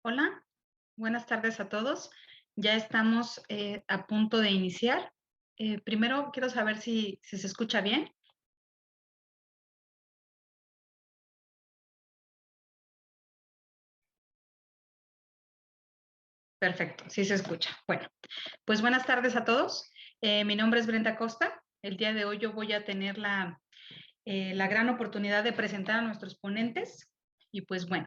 Hola, buenas tardes a todos. Ya estamos a punto de iniciar. Primero quiero saber si se escucha bien. Perfecto, sí se escucha. Bueno, pues buenas tardes a todos. Mi nombre es Brenda Costa. El día de hoy yo voy a tener la gran oportunidad de presentar a nuestros ponentes. Y pues bueno,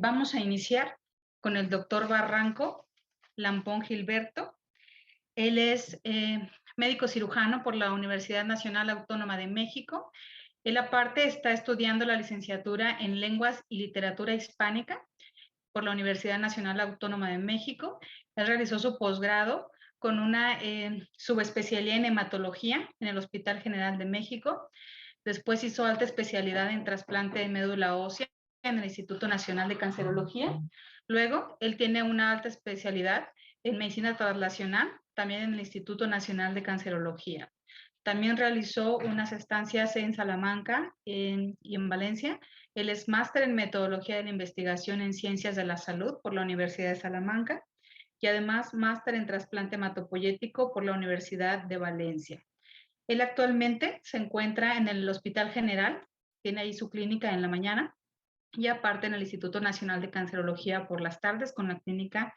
vamos a iniciar con el doctor Barranco Lampón Gilberto. Él es médico cirujano por la Universidad Nacional Autónoma de México. Él aparte está estudiando la licenciatura en Lenguas y Literatura Hispánica por la Universidad Nacional Autónoma de México. Él realizó su posgrado con una subespecialidad en hematología en el Hospital General de México. Después hizo alta especialidad en trasplante de médula ósea en el Instituto Nacional de Cancerología. Luego, él tiene una alta especialidad en medicina translacional, también en el Instituto Nacional de Cancerología. También realizó unas estancias en Salamanca y en Valencia. Él es máster en metodología de la investigación en ciencias de la salud por la Universidad de Salamanca y además máster en trasplante hematopoyético por la Universidad de Valencia. Él actualmente se encuentra en el Hospital General, tiene ahí su clínica en la mañana y aparte en el Instituto Nacional de Cancerología por las tardes con la clínica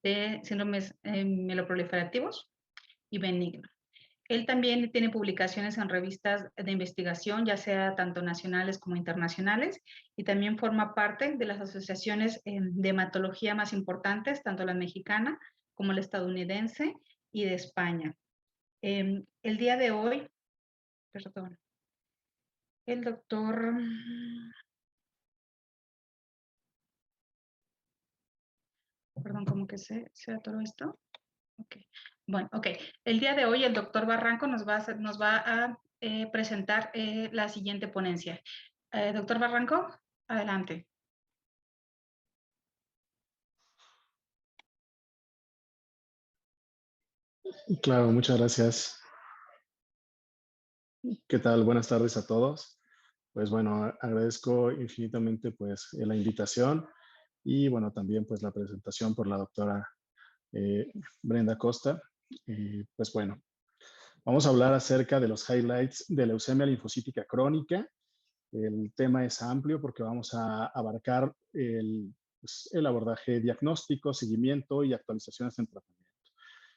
de síndromes mieloproliferativos y benignos. Él también tiene publicaciones en revistas de investigación, ya sea tanto nacionales como internacionales, y también forma parte de las asociaciones de hematología más importantes, tanto la mexicana como la estadounidense y de España. El día de hoy, perdón, el doctor, perdón, ¿cómo que se atoró esto? Ok, bueno, ok. El día de hoy el doctor Barranco nos va a presentar la siguiente ponencia. Doctor Barranco, adelante. Claro, muchas gracias. ¿Qué tal? Buenas tardes a todos. Pues bueno, agradezco infinitamente pues la invitación y bueno, también pues la presentación por la doctora eh, Brenda Costa. Pues bueno, vamos a hablar acerca de los highlights de leucemia linfocítica crónica. El tema es amplio porque vamos a abarcar el abordaje diagnóstico, seguimiento y actualizaciones en tratamiento.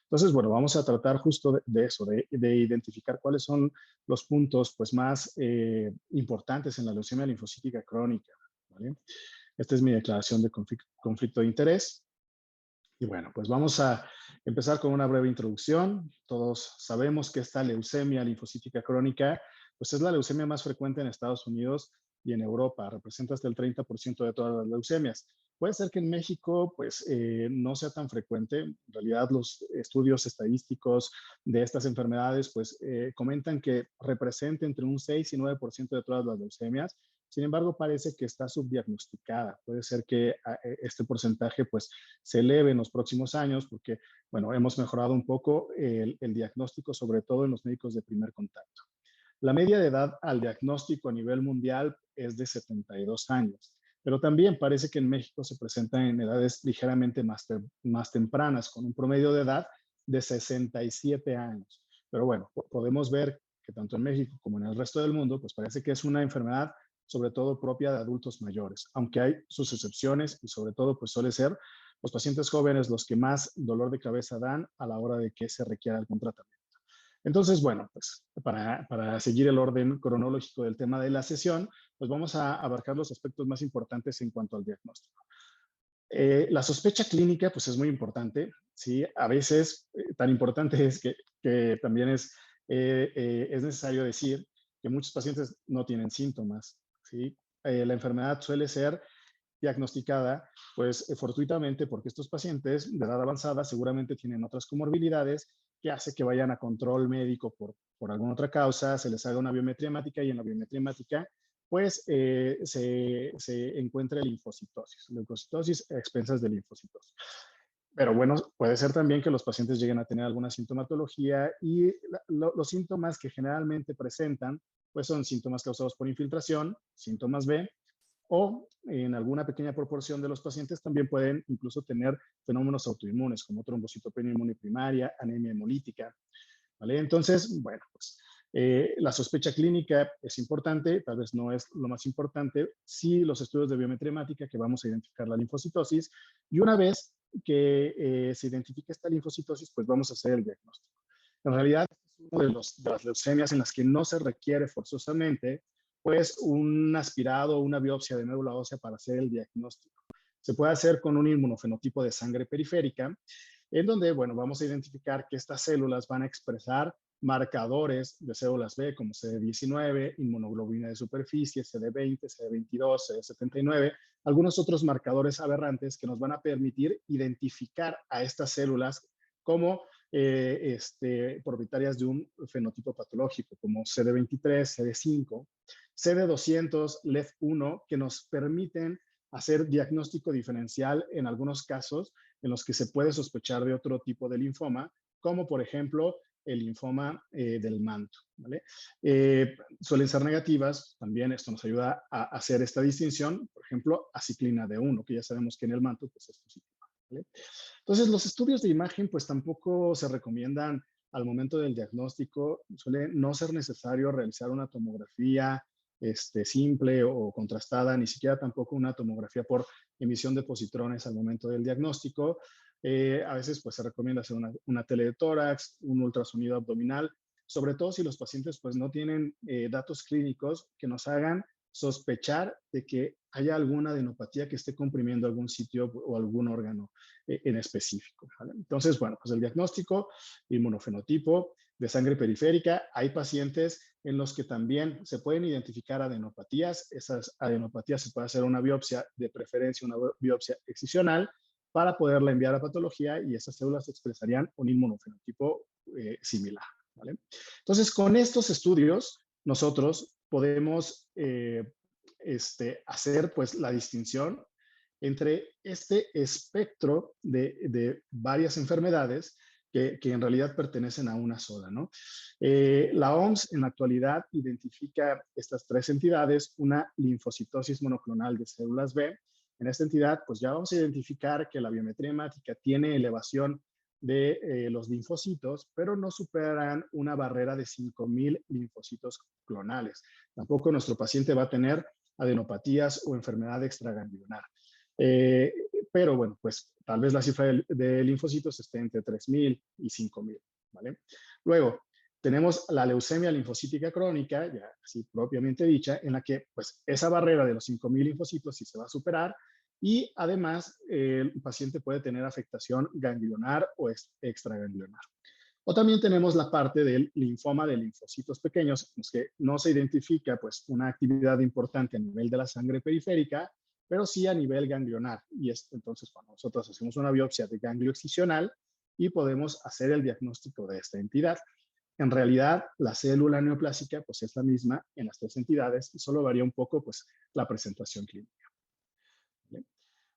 Entonces, bueno, vamos a tratar justo de eso, de identificar cuáles son los puntos pues, más importantes en la leucemia linfocítica crónica. ¿Vale? Esta es mi declaración de conflicto de interés. Y bueno, pues vamos a empezar con una breve introducción. Todos sabemos que esta leucemia linfocítica crónica, pues es la leucemia más frecuente en Estados Unidos y en Europa. Representa hasta el 30% de todas las leucemias. Puede ser que en México, pues, no sea tan frecuente. En realidad, los estudios estadísticos de estas enfermedades, pues, comentan que representa entre un 6 y 9% de todas las leucemias. Sin embargo, parece que está subdiagnosticada. Puede ser que este porcentaje, pues, se eleve en los próximos años porque, bueno, hemos mejorado un poco el diagnóstico, sobre todo en los médicos de primer contacto. La media de edad al diagnóstico a nivel mundial es de 72 años, pero también parece que en México se presenta en edades ligeramente más tempranas, con un promedio de edad de 67 años. Pero bueno, podemos ver que tanto en México como en el resto del mundo, pues parece que es una enfermedad sobre todo propia de adultos mayores, aunque hay sus excepciones y sobre todo pues suele ser los pacientes jóvenes los que más dolor de cabeza dan a la hora de que se requiera algún tratamiento. Entonces, bueno, pues para seguir el orden cronológico del tema de la sesión, pues vamos a abarcar los aspectos más importantes en cuanto al diagnóstico. La sospecha clínica, pues es muy importante, ¿sí? A veces, tan importante es que también es necesario decir que muchos pacientes no tienen síntomas, ¿sí? La enfermedad suele ser diagnosticada, pues fortuitamente porque estos pacientes de edad avanzada seguramente tienen otras comorbilidades que hace que vayan a control médico por alguna otra causa, se les haga una biometría hemática y en la biometría hemática pues se encuentra linfocitosis a expensas de linfocitos. Pero bueno, puede ser también que los pacientes lleguen a tener alguna sintomatología y los síntomas que generalmente presentan pues son síntomas causados por infiltración, síntomas B, o en alguna pequeña proporción de los pacientes también pueden incluso tener fenómenos autoinmunes como trombocitopenia inmune primaria, anemia hemolítica, ¿vale? Entonces, bueno, pues la sospecha clínica es importante, tal vez no es lo más importante, sí los estudios de biometría hemática que vamos a identificar la linfocitosis y una vez que se identifique esta linfocitosis, pues vamos a hacer el diagnóstico. En realidad, es una de las leucemias en las que no se requiere forzosamente pues un aspirado o una biopsia de médula ósea para hacer el diagnóstico. Se puede hacer con un inmunofenotipo de sangre periférica, en donde, bueno, vamos a identificar que estas células van a expresar marcadores de células B como CD19, inmunoglobulina de superficie, CD20, CD22, CD79, algunos otros marcadores aberrantes que nos van a permitir identificar a estas células como propietarias de un fenotipo patológico, como CD23, CD5, CD200, LEF1, que nos permiten hacer diagnóstico diferencial en algunos casos en los que se puede sospechar de otro tipo de linfoma, como por ejemplo el linfoma del manto, ¿vale? Suelen ser negativas, también esto nos ayuda a hacer esta distinción, por ejemplo, aciclina D1, que ya sabemos que en el manto pues, es positiva, ¿vale? Entonces, los estudios de imagen pues tampoco se recomiendan al momento del diagnóstico, suele no ser necesario realizar una tomografía simple o contrastada, ni siquiera tampoco una tomografía por emisión de positrones al momento del diagnóstico. A veces pues se recomienda hacer una tele de tórax, un ultrasonido abdominal, sobre todo si los pacientes pues no tienen datos clínicos que nos hagan sospechar de que haya alguna adenopatía que esté comprimiendo algún sitio o algún órgano en específico, ¿vale? Entonces, bueno, pues el diagnóstico, inmunofenotipo de sangre periférica, hay pacientes en los que también se pueden identificar adenopatías. Esas adenopatías se puede hacer una biopsia, de preferencia una biopsia excisional, para poderla enviar a patología y esas células expresarían un inmunofenotipo similar, ¿vale? Entonces, con estos estudios, nosotros podemos hacer pues la distinción entre este espectro de varias enfermedades que en realidad pertenecen a una sola, ¿no? La OMS en la actualidad identifica estas tres entidades, una linfocitosis monoclonal de células B. En esta entidad, pues ya vamos a identificar que la biometría hemática tiene elevación de los linfocitos, pero no superan una barrera de 5.000 linfocitos clonales. Tampoco nuestro paciente va a tener adenopatías o enfermedad extraganglionar. Eh, pero bueno, pues tal vez la cifra de linfocitos esté entre 3.000 y 5.000, ¿vale? Luego, tenemos la leucemia linfocítica crónica, ya así propiamente dicha, en la que pues esa barrera de los 5.000 linfocitos sí se va a superar y además el paciente puede tener afectación ganglionar o extraganglionar. O también tenemos la parte del linfoma de linfocitos pequeños, en los que no se identifica pues, una actividad importante a nivel de la sangre periférica, pero sí a nivel ganglionar. Y entonces, cuando nosotros hacemos una biopsia de ganglio excisional y podemos hacer el diagnóstico de esta entidad. En realidad, la célula neoplásica pues, es la misma en las tres entidades y solo varía un poco pues, la presentación clínica. ¿Vale?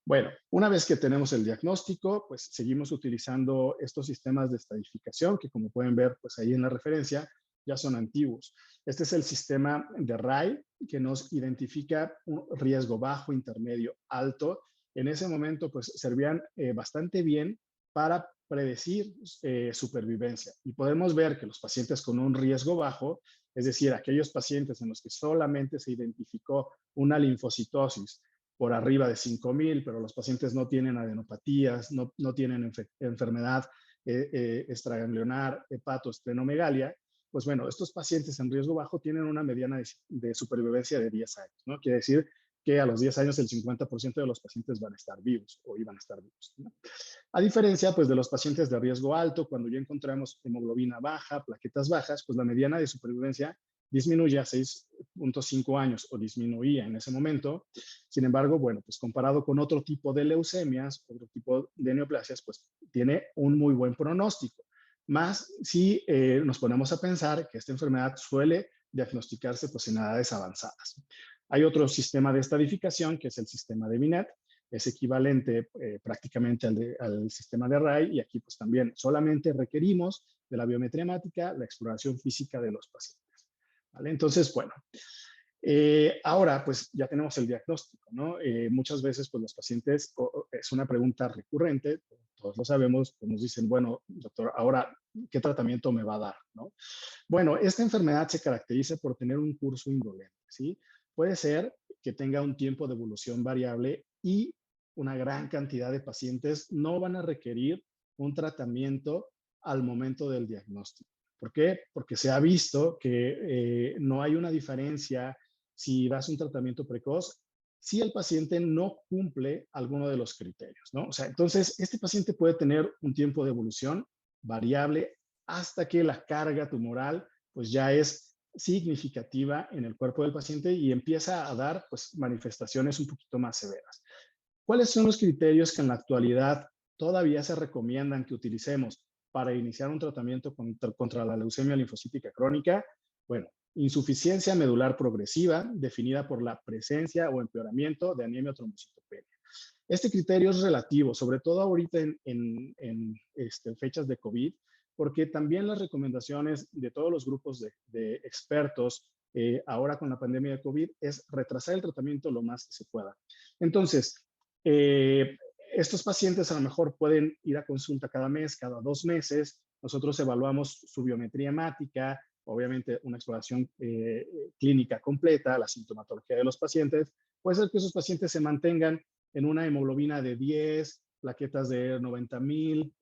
Bueno, una vez que tenemos el diagnóstico, pues seguimos utilizando estos sistemas de estadificación que como pueden ver pues ahí en la referencia ya son antiguos. Este es el sistema de RAI que nos identifica un riesgo bajo, intermedio, alto. En ese momento pues servían bastante bien para predecir supervivencia y podemos ver que los pacientes con un riesgo bajo, es decir, aquellos pacientes en los que solamente se identificó una linfocitosis por arriba de 5.000, pero los pacientes no tienen adenopatías, no tienen enfermedad extraganglionar, hepatoesplenomegalia, pues bueno, estos pacientes en riesgo bajo tienen una mediana de supervivencia de 10 años, ¿no? Quiere decir que a los 10 años el 50% de los pacientes van a estar vivos o iban a estar vivos, ¿no? A diferencia, pues, de los pacientes de riesgo alto, cuando ya encontramos hemoglobina baja, plaquetas bajas, pues la mediana de supervivencia disminuye a 6.5 años o disminuía en ese momento. Sin embargo, bueno, pues comparado con otro tipo de leucemias, otro tipo de neoplasias, pues tiene un muy buen pronóstico. Más si nos ponemos a pensar que esta enfermedad suele diagnosticarse pues, en edades avanzadas. Hay otro sistema de estadificación que es el sistema de Binet, es equivalente prácticamente al sistema de RAI y aquí pues también solamente requerimos de la biometría hemática, la exploración física de los pacientes. ¿Vale? Entonces, bueno, Ahora, pues ya tenemos el diagnóstico, ¿no? Muchas veces, pues los pacientes, es una pregunta recurrente, todos lo sabemos, pues nos dicen, bueno, doctor, ahora, ¿qué tratamiento me va a dar, no? Bueno, esta enfermedad se caracteriza por tener un curso indolente, ¿sí? Puede ser que tenga un tiempo de evolución variable y una gran cantidad de pacientes no van a requerir un tratamiento al momento del diagnóstico. ¿Por qué? Porque se ha visto que no hay una diferencia si das un tratamiento precoz si el paciente no cumple alguno de los criterios, ¿no? O sea, entonces, este paciente puede tener un tiempo de evolución variable hasta que la carga tumoral pues ya es significativa en el cuerpo del paciente y empieza a dar pues manifestaciones un poquito más severas. ¿Cuáles son los criterios que en la actualidad todavía se recomiendan que utilicemos para iniciar un tratamiento contra la leucemia linfocítica crónica? Bueno, insuficiencia medular progresiva, definida por la presencia o empeoramiento de anemia o trombocitopenia. Este criterio es relativo, sobre todo ahorita en fechas de COVID, porque también las recomendaciones de todos los grupos de expertos ahora con la pandemia de COVID es retrasar el tratamiento lo más que se pueda. Entonces, eh, estos pacientes a lo mejor pueden ir a consulta cada mes, cada 2 meses. Nosotros evaluamos su biometría hemática, obviamente una exploración clínica completa, la sintomatología de los pacientes. Puede ser que esos pacientes se mantengan en una hemoglobina de 10, plaquetas de 90,000,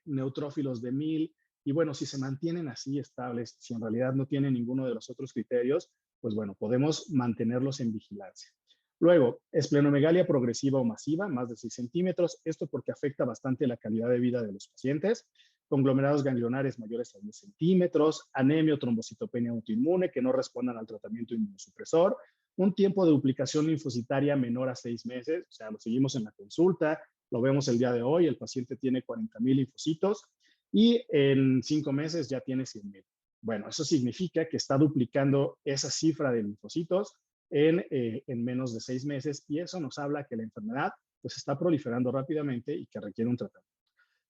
neutrófilos de 1000. Y bueno, si se mantienen así estables, si en realidad no tienen ninguno de los otros criterios, pues bueno, podemos mantenerlos en vigilancia. Luego, esplenomegalia progresiva o masiva, más de 6 centímetros. Esto porque afecta bastante la calidad de vida de los pacientes. Conglomerados ganglionares mayores a 10 centímetros. Anemia o trombocitopenia autoinmune que no respondan al tratamiento inmunosupresor. Un tiempo de duplicación linfocitaria menor a 6 meses. O sea, lo seguimos en la consulta. Lo vemos el día de hoy. El paciente tiene 40,000 linfocitos y en 5 meses ya tiene 100,000. Bueno, eso significa que está duplicando esa cifra de linfocitos en menos de 6 meses y eso nos habla que la enfermedad pues está proliferando rápidamente y que requiere un tratamiento.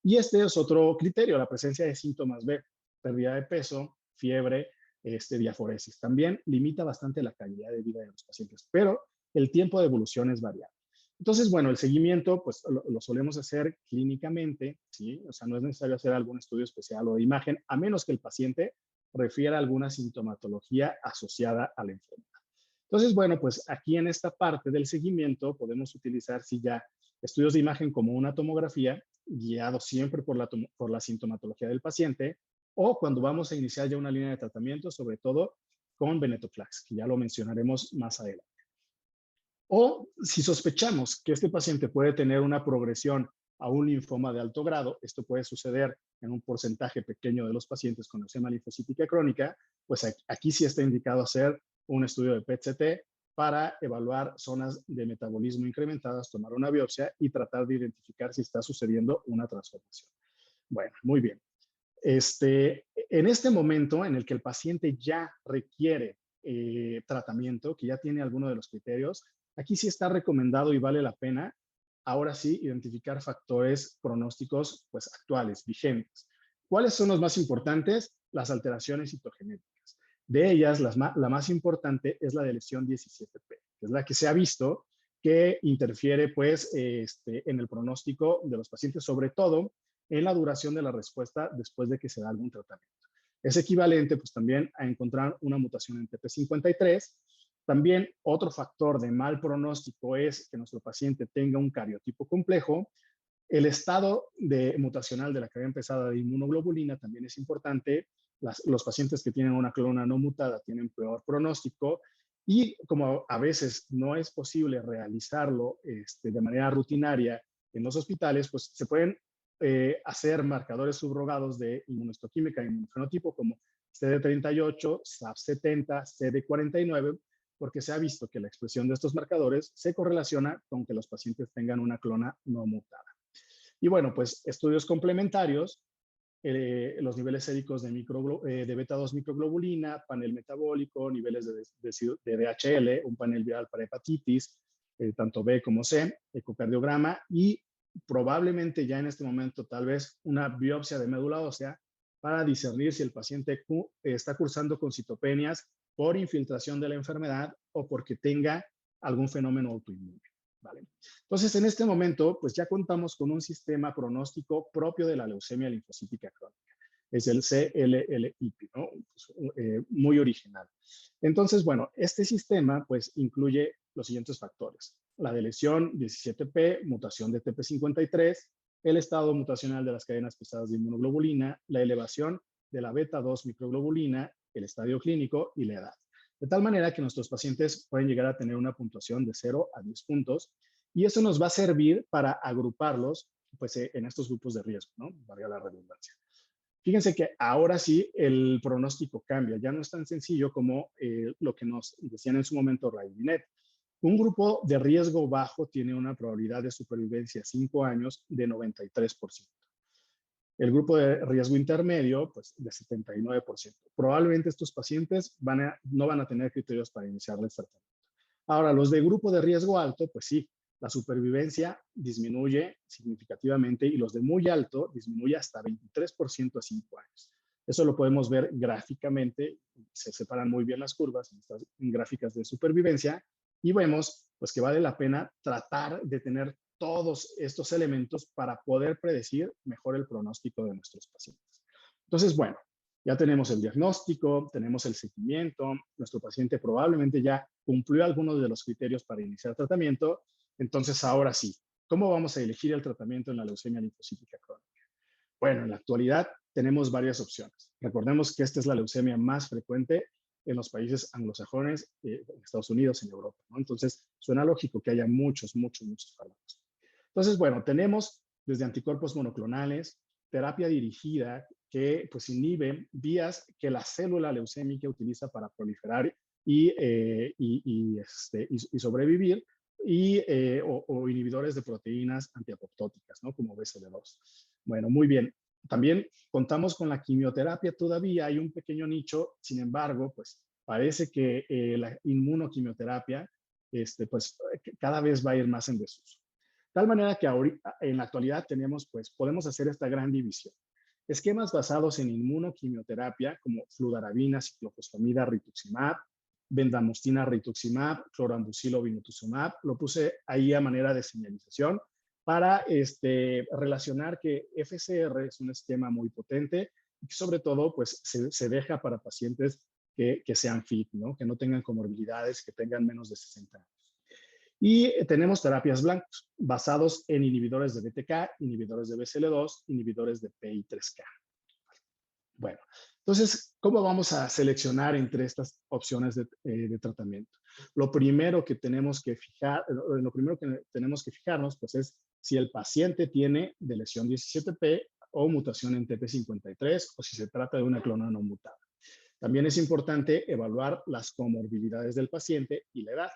Y este es otro criterio, la presencia de síntomas B, pérdida de peso, fiebre, diaforesis. También limita bastante la calidad de vida de los pacientes, pero el tiempo de evolución es variable. Entonces, bueno, el seguimiento pues lo solemos hacer clínicamente, ¿sí? O sea, no es necesario hacer algún estudio especial o de imagen, a menos que el paciente refiera alguna sintomatología asociada a la enfermedad. Entonces, bueno, pues aquí en esta parte del seguimiento podemos utilizar si ya estudios de imagen como una tomografía, guiado siempre por la sintomatología del paciente, o cuando vamos a iniciar ya una línea de tratamiento, sobre todo con venetoclax, que ya lo mencionaremos más adelante. O si sospechamos que este paciente puede tener una progresión a un linfoma de alto grado, esto puede suceder en un porcentaje pequeño de los pacientes con leucemia linfocítica crónica, pues aquí sí está indicado hacer un estudio de PET-CT para evaluar zonas de metabolismo incrementadas, tomar una biopsia y tratar de identificar si está sucediendo una transformación. Bueno, muy bien. En este momento en el que el paciente ya requiere tratamiento, que ya tiene alguno de los criterios, aquí sí está recomendado y vale la pena, ahora sí, identificar factores pronósticos pues, actuales, vigentes. ¿Cuáles son los más importantes? Las alteraciones citogenéticas. De ellas, la más importante es la de lesión 17P, que es la que se ha visto que interfiere pues, en el pronóstico de los pacientes, sobre todo en la duración de la respuesta después de que se da algún tratamiento. Es equivalente pues también a encontrar una mutación en TP53. También otro factor de mal pronóstico es que nuestro paciente tenga un cariotipo complejo. El estado mutacional de la cadena pesada de inmunoglobulina también es importante. Los pacientes que tienen una clona no mutada tienen peor pronóstico y como a veces no es posible realizarlo de manera rutinaria en los hospitales, pues se pueden hacer marcadores subrogados de inmunohistoquímica y inmunofenotipo como CD38, SAP70, CD49, porque se ha visto que la expresión de estos marcadores se correlaciona con que los pacientes tengan una clona no mutada. Y bueno, pues estudios complementarios, los niveles séricos de beta-2 microglobulina, panel metabólico, niveles de DHL, un panel viral para hepatitis, tanto B como C, ecocardiograma y probablemente ya en este momento tal vez una biopsia de médula ósea para discernir si el paciente está cursando con citopenias por infiltración de la enfermedad o porque tenga algún fenómeno autoinmune, ¿vale? Entonces, en este momento, pues ya contamos con un sistema pronóstico propio de la leucemia linfocítica crónica. Es el CLLIP, ¿no? Pues, muy original. Entonces, bueno, este sistema pues incluye los siguientes factores: la deleción 17P, mutación de TP53, el estado mutacional de las cadenas pesadas de inmunoglobulina, la elevación de la beta 2 microglobulina, el estadio clínico y la edad. De tal manera que nuestros pacientes pueden llegar a tener una puntuación de 0 a 10 puntos, y eso nos va a servir para agruparlos pues, en estos grupos de riesgo, ¿no? Valga la redundancia. Fíjense que ahora sí el pronóstico cambia, ya no es tan sencillo como lo que nos decían en su momento Ray Binet. Un grupo de riesgo bajo tiene una probabilidad de supervivencia a 5 años de 93%. El grupo de riesgo intermedio, pues de 79%. Probablemente estos pacientes no van a tener criterios para iniciar el tratamiento. Ahora, los de grupo de riesgo alto, pues sí, la supervivencia disminuye significativamente y los de muy alto disminuye hasta 23% a 5 años. Eso lo podemos ver gráficamente, se separan muy bien las curvas en estas gráficas de supervivencia y vemos pues que vale la pena tratar de tener todos estos elementos para poder predecir mejor el pronóstico de nuestros pacientes. Entonces, bueno, ya tenemos el diagnóstico, tenemos el seguimiento, nuestro paciente probablemente ya cumplió algunos de los criterios para iniciar tratamiento. Entonces, ahora sí, ¿cómo vamos a elegir el tratamiento en la leucemia linfocítica crónica? Bueno, en la actualidad tenemos varias opciones. Recordemos que esta es la leucemia más frecuente en los países anglosajones, en Estados Unidos, en Europa, ¿no? Entonces, suena lógico que haya muchos fármacos. Entonces, bueno, tenemos desde anticuerpos monoclonales, terapia dirigida que pues inhibe vías que la célula leucémica utiliza para proliferar y sobrevivir, o inhibidores de proteínas antiapoptóticas, ¿no? Como BCL2. Bueno, muy bien. También contamos con la quimioterapia, todavía hay un pequeño nicho, sin embargo, pues parece que la inmunoquimioterapia pues, cada vez va a ir más en desuso. De tal manera que ahorita, en la actualidad podemos hacer esta gran división. Esquemas basados en inmunoquimioterapia como fludarabina, ciclofosfamida, rituximab, bendamustina, rituximab, clorambucilo, vinotuzumab. Lo puse ahí a manera de señalización para relacionar que FCR es un esquema muy potente y que sobre todo pues, se deja para pacientes que sean fit, ¿no? Que no tengan comorbilidades, que tengan menos de 60 años. Y tenemos terapias blancas basados en inhibidores de BTK, inhibidores de BCL2, inhibidores de PI3K. Bueno, entonces, ¿cómo vamos a seleccionar entre estas opciones de tratamiento? Lo primero que tenemos que fijarnos, pues es si el paciente tiene de lesión 17P o mutación en TP53 o si se trata de una clona no mutada. También es importante evaluar las comorbilidades del paciente y la edad.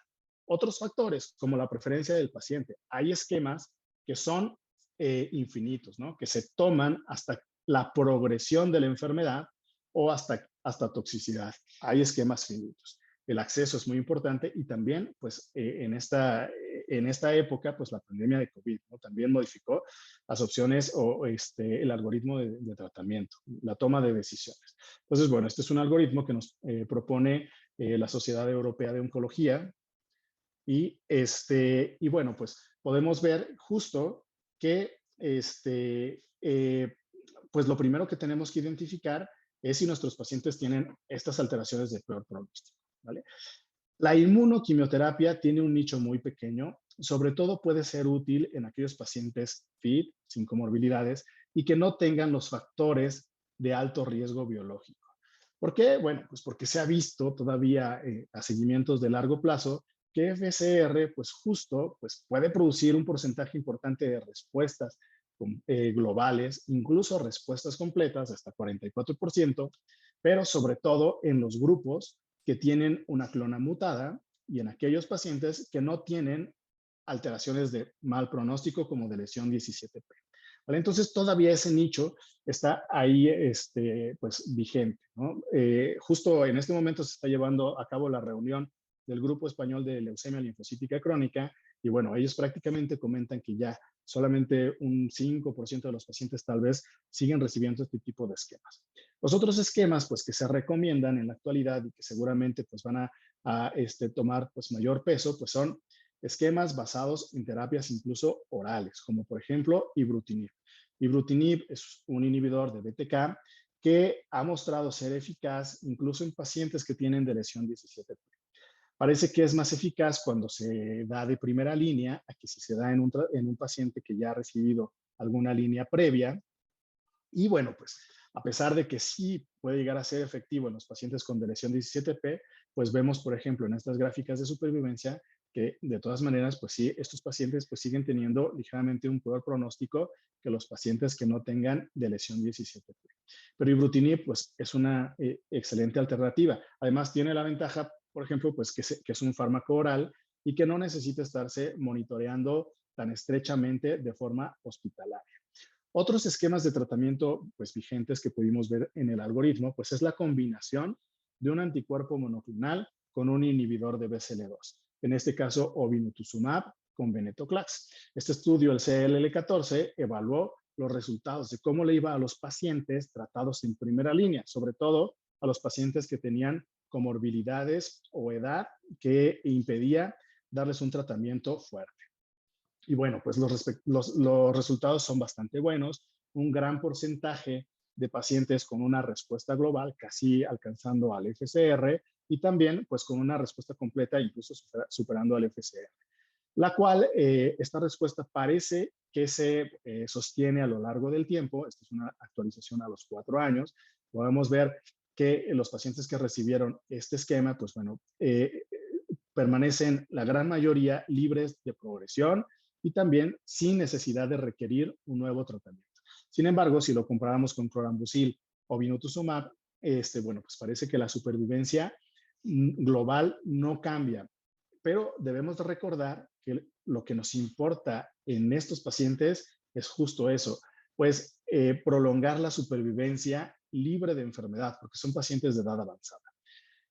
Otros factores, como la preferencia del paciente. Hay esquemas que son infinitos, ¿no? Que se toman hasta la progresión de la enfermedad o hasta toxicidad. Hay esquemas finitos. El acceso es muy importante y también, pues, en esta época, pues, la pandemia de COVID, ¿no? También modificó las opciones o el algoritmo de tratamiento, la toma de decisiones. Entonces, bueno, este es un algoritmo que nos propone la Sociedad Europea de Oncología y bueno, pues, podemos ver justo que pues lo primero que tenemos que identificar es si nuestros pacientes tienen estas alteraciones de peor pronóstico, ¿vale? La inmunoquimioterapia tiene un nicho muy pequeño, sobre todo puede ser útil en aquellos pacientes fit, sin comorbilidades, y que no tengan los factores de alto riesgo biológico. ¿Por qué? Bueno, pues porque se ha visto todavía a seguimientos de largo plazo que FCR, pues justo, pues puede producir un porcentaje importante de respuestas globales, incluso respuestas completas, hasta 44%, pero sobre todo en los grupos que tienen una clona mutada y en aquellos pacientes que no tienen alteraciones de mal pronóstico como de lesión 17P. ¿Vale? Entonces todavía ese nicho está ahí pues, vigente, ¿no? Justo en este momento se está llevando a cabo la reunión del Grupo Español de Leucemia Linfocítica Crónica y bueno, ellos prácticamente comentan que ya solamente un 5% de los pacientes tal vez siguen recibiendo este tipo de esquemas. Los otros esquemas pues, que se recomiendan en la actualidad y que seguramente pues, van a a tomar pues mayor peso, pues son esquemas basados en terapias incluso orales, como por ejemplo ibrutinib. Ibrutinib es un inhibidor de BTK que ha mostrado ser eficaz incluso en pacientes que tienen de lesión 17P. Parece que es más eficaz cuando se da de primera línea a que si se da en un paciente que ya ha recibido alguna línea previa. Y bueno, pues a pesar de que sí puede llegar a ser efectivo en los pacientes con lesión 17P, pues vemos, por ejemplo, en estas gráficas de supervivencia que de todas maneras, pues sí, estos pacientes pues siguen teniendo ligeramente un peor pronóstico que los pacientes que no tengan de lesión 17P. Pero ibrutinib pues es una excelente alternativa. Además tiene la ventaja, por ejemplo, pues que es un fármaco oral y que no necesita estarse monitoreando tan estrechamente de forma hospitalaria. Otros esquemas de tratamiento pues, vigentes que pudimos ver en el algoritmo pues, es la combinación de un anticuerpo monoclonal con un inhibidor de BCL2. En este caso, obinutuzumab con venetoclax. Este estudio, el CLL14, evaluó los resultados de cómo le iba a los pacientes tratados en primera línea, sobre todo a los pacientes que tenían comorbilidades o edad que impedía darles un tratamiento fuerte. Y bueno, pues los resultados son bastante buenos. Un gran porcentaje de pacientes con una respuesta global, casi alcanzando al FCR, y también pues con una respuesta completa, incluso superando al FCR. La cual, esta respuesta parece que se sostiene a lo largo del tiempo. Esta es una actualización a los 4 años. Podemos ver que los pacientes que recibieron este esquema, pues bueno, permanecen la gran mayoría libres de progresión y también sin necesidad de requerir un nuevo tratamiento. Sin embargo, si lo comparamos con clorambucil o vinotuzumab, bueno, pues parece que la supervivencia global no cambia, pero debemos de recordar que lo que nos importa en estos pacientes es justo eso, pues prolongar la supervivencia libre de enfermedad, porque son pacientes de edad avanzada.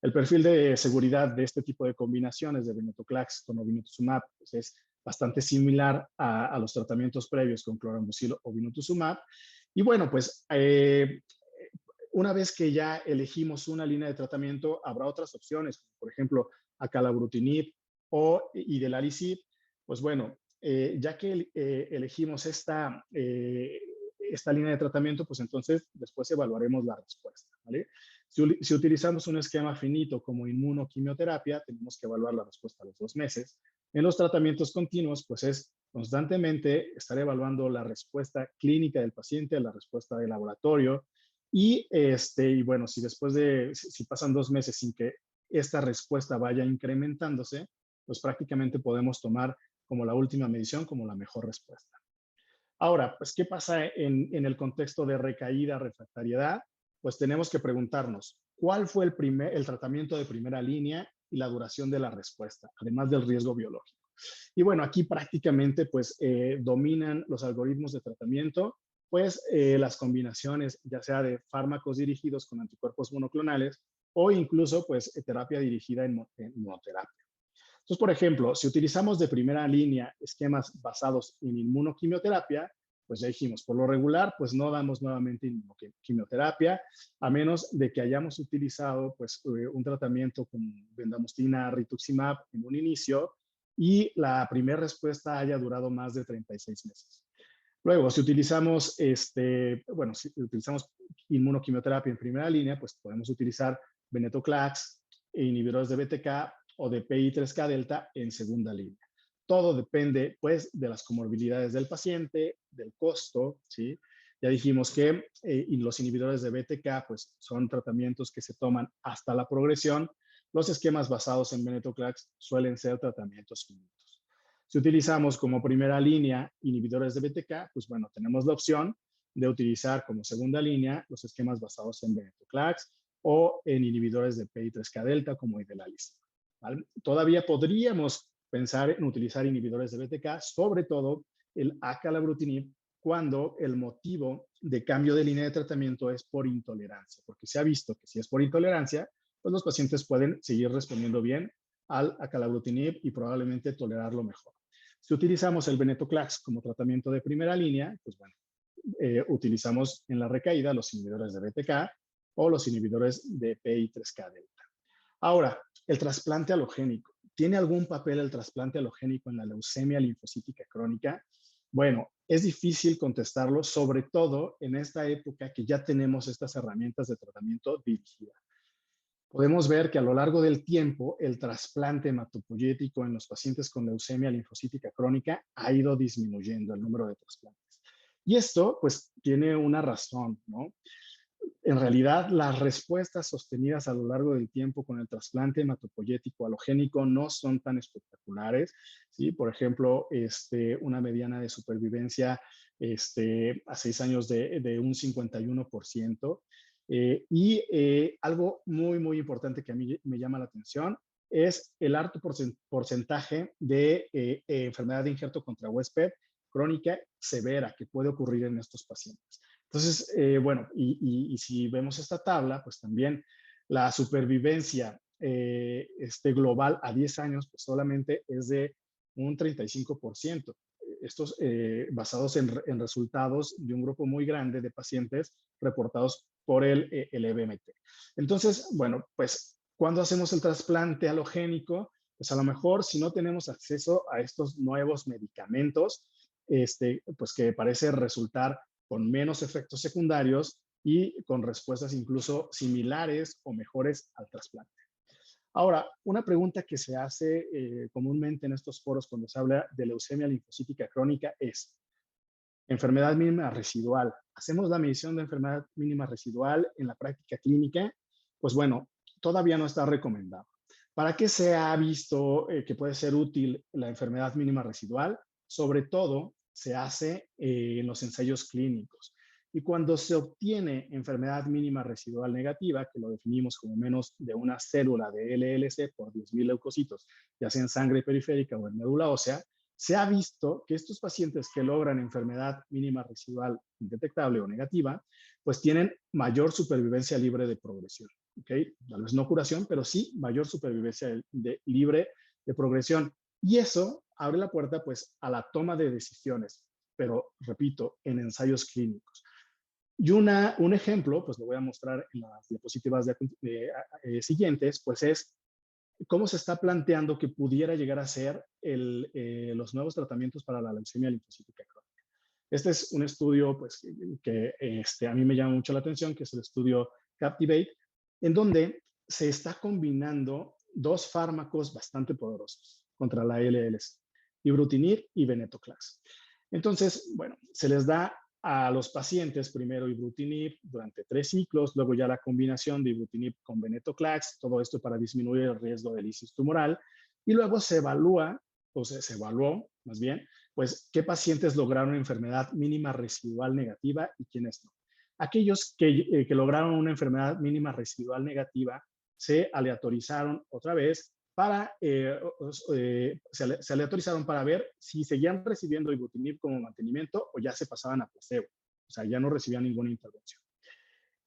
El perfil de seguridad de este tipo de combinaciones de venetoclax con obinutuzumab pues es bastante similar a los tratamientos previos con clorambucil o obinutuzumab. Y bueno, pues una vez que ya elegimos una línea de tratamiento, habrá otras opciones, como por ejemplo acalabrutinib o idelalisib. Pues bueno, ya que elegimos esta línea de tratamiento, pues entonces después evaluaremos la respuesta, ¿vale? Si utilizamos un esquema finito como inmunoquimioterapia, tenemos que evaluar la respuesta a los 2 meses. En los tratamientos continuos, pues es constantemente estar evaluando la respuesta clínica del paciente, la respuesta de laboratorio, y bueno, si pasan 2 meses sin que esta respuesta vaya incrementándose, pues prácticamente podemos tomar como la última medición como la mejor respuesta. Ahora, pues, ¿qué pasa en el contexto de recaída, refractariedad? Pues tenemos que preguntarnos, ¿cuál fue el tratamiento de primera línea y la duración de la respuesta, además del riesgo biológico? Y bueno, aquí prácticamente pues dominan los algoritmos de tratamiento, pues las combinaciones ya sea de fármacos dirigidos con anticuerpos monoclonales o incluso pues terapia dirigida en inmunoterapia. Entonces, por ejemplo, si utilizamos de primera línea esquemas basados en inmunoquimioterapia, pues ya dijimos, por lo regular, pues no damos nuevamente inmunoquimioterapia, a menos de que hayamos utilizado pues un tratamiento con bendamustina, rituximab en un inicio y la primera respuesta haya durado más de 36 meses. Luego, si utilizamos, si utilizamos inmunoquimioterapia en primera línea, pues podemos utilizar venetoclax, inhibidores de BTK o de PI3K delta en segunda línea. Todo depende, pues, de las comorbilidades del paciente, del costo, ¿sí? Ya dijimos que los inhibidores de BTK, pues, son tratamientos que se toman hasta la progresión. Los esquemas basados en venetoclax suelen ser tratamientos finitos. Si utilizamos como primera línea inhibidores de BTK, pues, bueno, tenemos la opción de utilizar como segunda línea los esquemas basados en venetoclax o en inhibidores de PI3K delta como idelalisib. ¿Vale? Todavía podríamos pensar en utilizar inhibidores de BTK, sobre todo el acalabrutinib, cuando el motivo de cambio de línea de tratamiento es por intolerancia, porque se ha visto que si es por intolerancia, pues los pacientes pueden seguir respondiendo bien al acalabrutinib y probablemente tolerarlo mejor. Si utilizamos el venetoclax como tratamiento de primera línea, pues bueno, utilizamos en la recaída los inhibidores de BTK o los inhibidores de PI3K delta. Ahora, el trasplante alogénico. ¿Tiene algún papel el trasplante alogénico en la leucemia linfocítica crónica? Bueno, es difícil contestarlo, sobre todo en esta época que ya tenemos estas herramientas de tratamiento dirigida. Podemos ver que a lo largo del tiempo el trasplante hematopoyético en los pacientes con leucemia linfocítica crónica ha ido disminuyendo el número de trasplantes. Y esto pues tiene una razón, ¿no? En realidad, las respuestas sostenidas a lo largo del tiempo con el trasplante hematopoyético alogénico no son tan espectaculares, ¿sí? Por ejemplo, una mediana de supervivencia a 6 años de un 51%. Algo muy, muy importante que a mí me llama la atención es el alto porcentaje de enfermedad de injerto contra huésped crónica severa que puede ocurrir en estos pacientes. Entonces, bueno, y si vemos esta tabla, pues también la supervivencia global a 10 años, pues solamente es de un 35%. Estos basados en resultados de un grupo muy grande de pacientes reportados por el EBMT. Entonces, bueno, pues cuando hacemos el trasplante halogénico, pues a lo mejor si no tenemos acceso a estos nuevos medicamentos, pues que parece resultar con menos efectos secundarios y con respuestas incluso similares o mejores al trasplante. Ahora, una pregunta que se hace comúnmente en estos foros cuando se habla de leucemia linfocítica crónica es, enfermedad mínima residual. ¿Hacemos la medición de enfermedad mínima residual en la práctica clínica? Pues bueno, todavía no está recomendado. ¿Para qué se ha visto que puede ser útil la enfermedad mínima residual? Sobre todo se hace en los ensayos clínicos. Y cuando se obtiene enfermedad mínima residual negativa, que lo definimos como menos de una célula de LLC por 10.000 leucocitos, ya sea en sangre periférica o en médula ósea, se ha visto que estos pacientes que logran enfermedad mínima residual indetectable o negativa, pues tienen mayor supervivencia libre de progresión. ¿Ok? Tal vez no curación, pero sí mayor supervivencia libre de progresión. Y eso abre la puerta pues a la toma de decisiones, pero repito, en ensayos clínicos. Y un ejemplo, pues lo voy a mostrar en las diapositivas siguientes, pues es cómo se está planteando que pudiera llegar a ser los nuevos tratamientos para la leucemia linfocítica crónica. Este es un estudio pues, que a mí me llama mucho la atención, que es el estudio Captivate, en donde se está combinando dos fármacos bastante poderosos contra la LLC, ibrutinib y venetoclax. Entonces, bueno, se les da a los pacientes primero ibrutinib durante 3 ciclos, luego ya la combinación de ibrutinib con venetoclax, todo esto para disminuir el riesgo de lisis tumoral, y luego se evalúa, o sea, se evaluó más bien, pues qué pacientes lograron enfermedad mínima residual negativa y quiénes no. Aquellos que lograron una enfermedad mínima residual negativa se aleatorizaron otra vez para, se aleatorizaron para ver si seguían recibiendo ibrutinib como mantenimiento o ya se pasaban a placebo. O sea, ya no recibían ninguna intervención.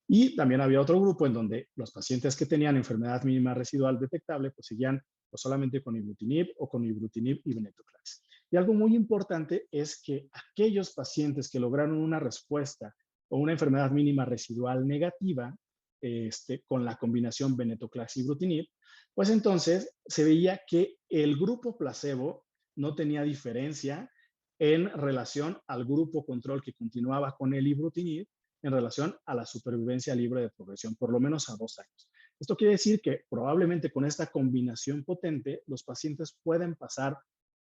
Y también había otro grupo en donde los pacientes que tenían enfermedad mínima residual detectable, pues seguían pues, solamente con ibrutinib o con ibrutinib y venetoclax. Y algo muy importante es que aquellos pacientes que lograron una respuesta o una enfermedad mínima residual negativa con la combinación venetoclax y ibrutinib, pues entonces se veía que el grupo placebo no tenía diferencia en relación al grupo control que continuaba con el ibrutinib en relación a la supervivencia libre de progresión, por lo menos a 2 años. Esto quiere decir que probablemente con esta combinación potente, los pacientes pueden pasar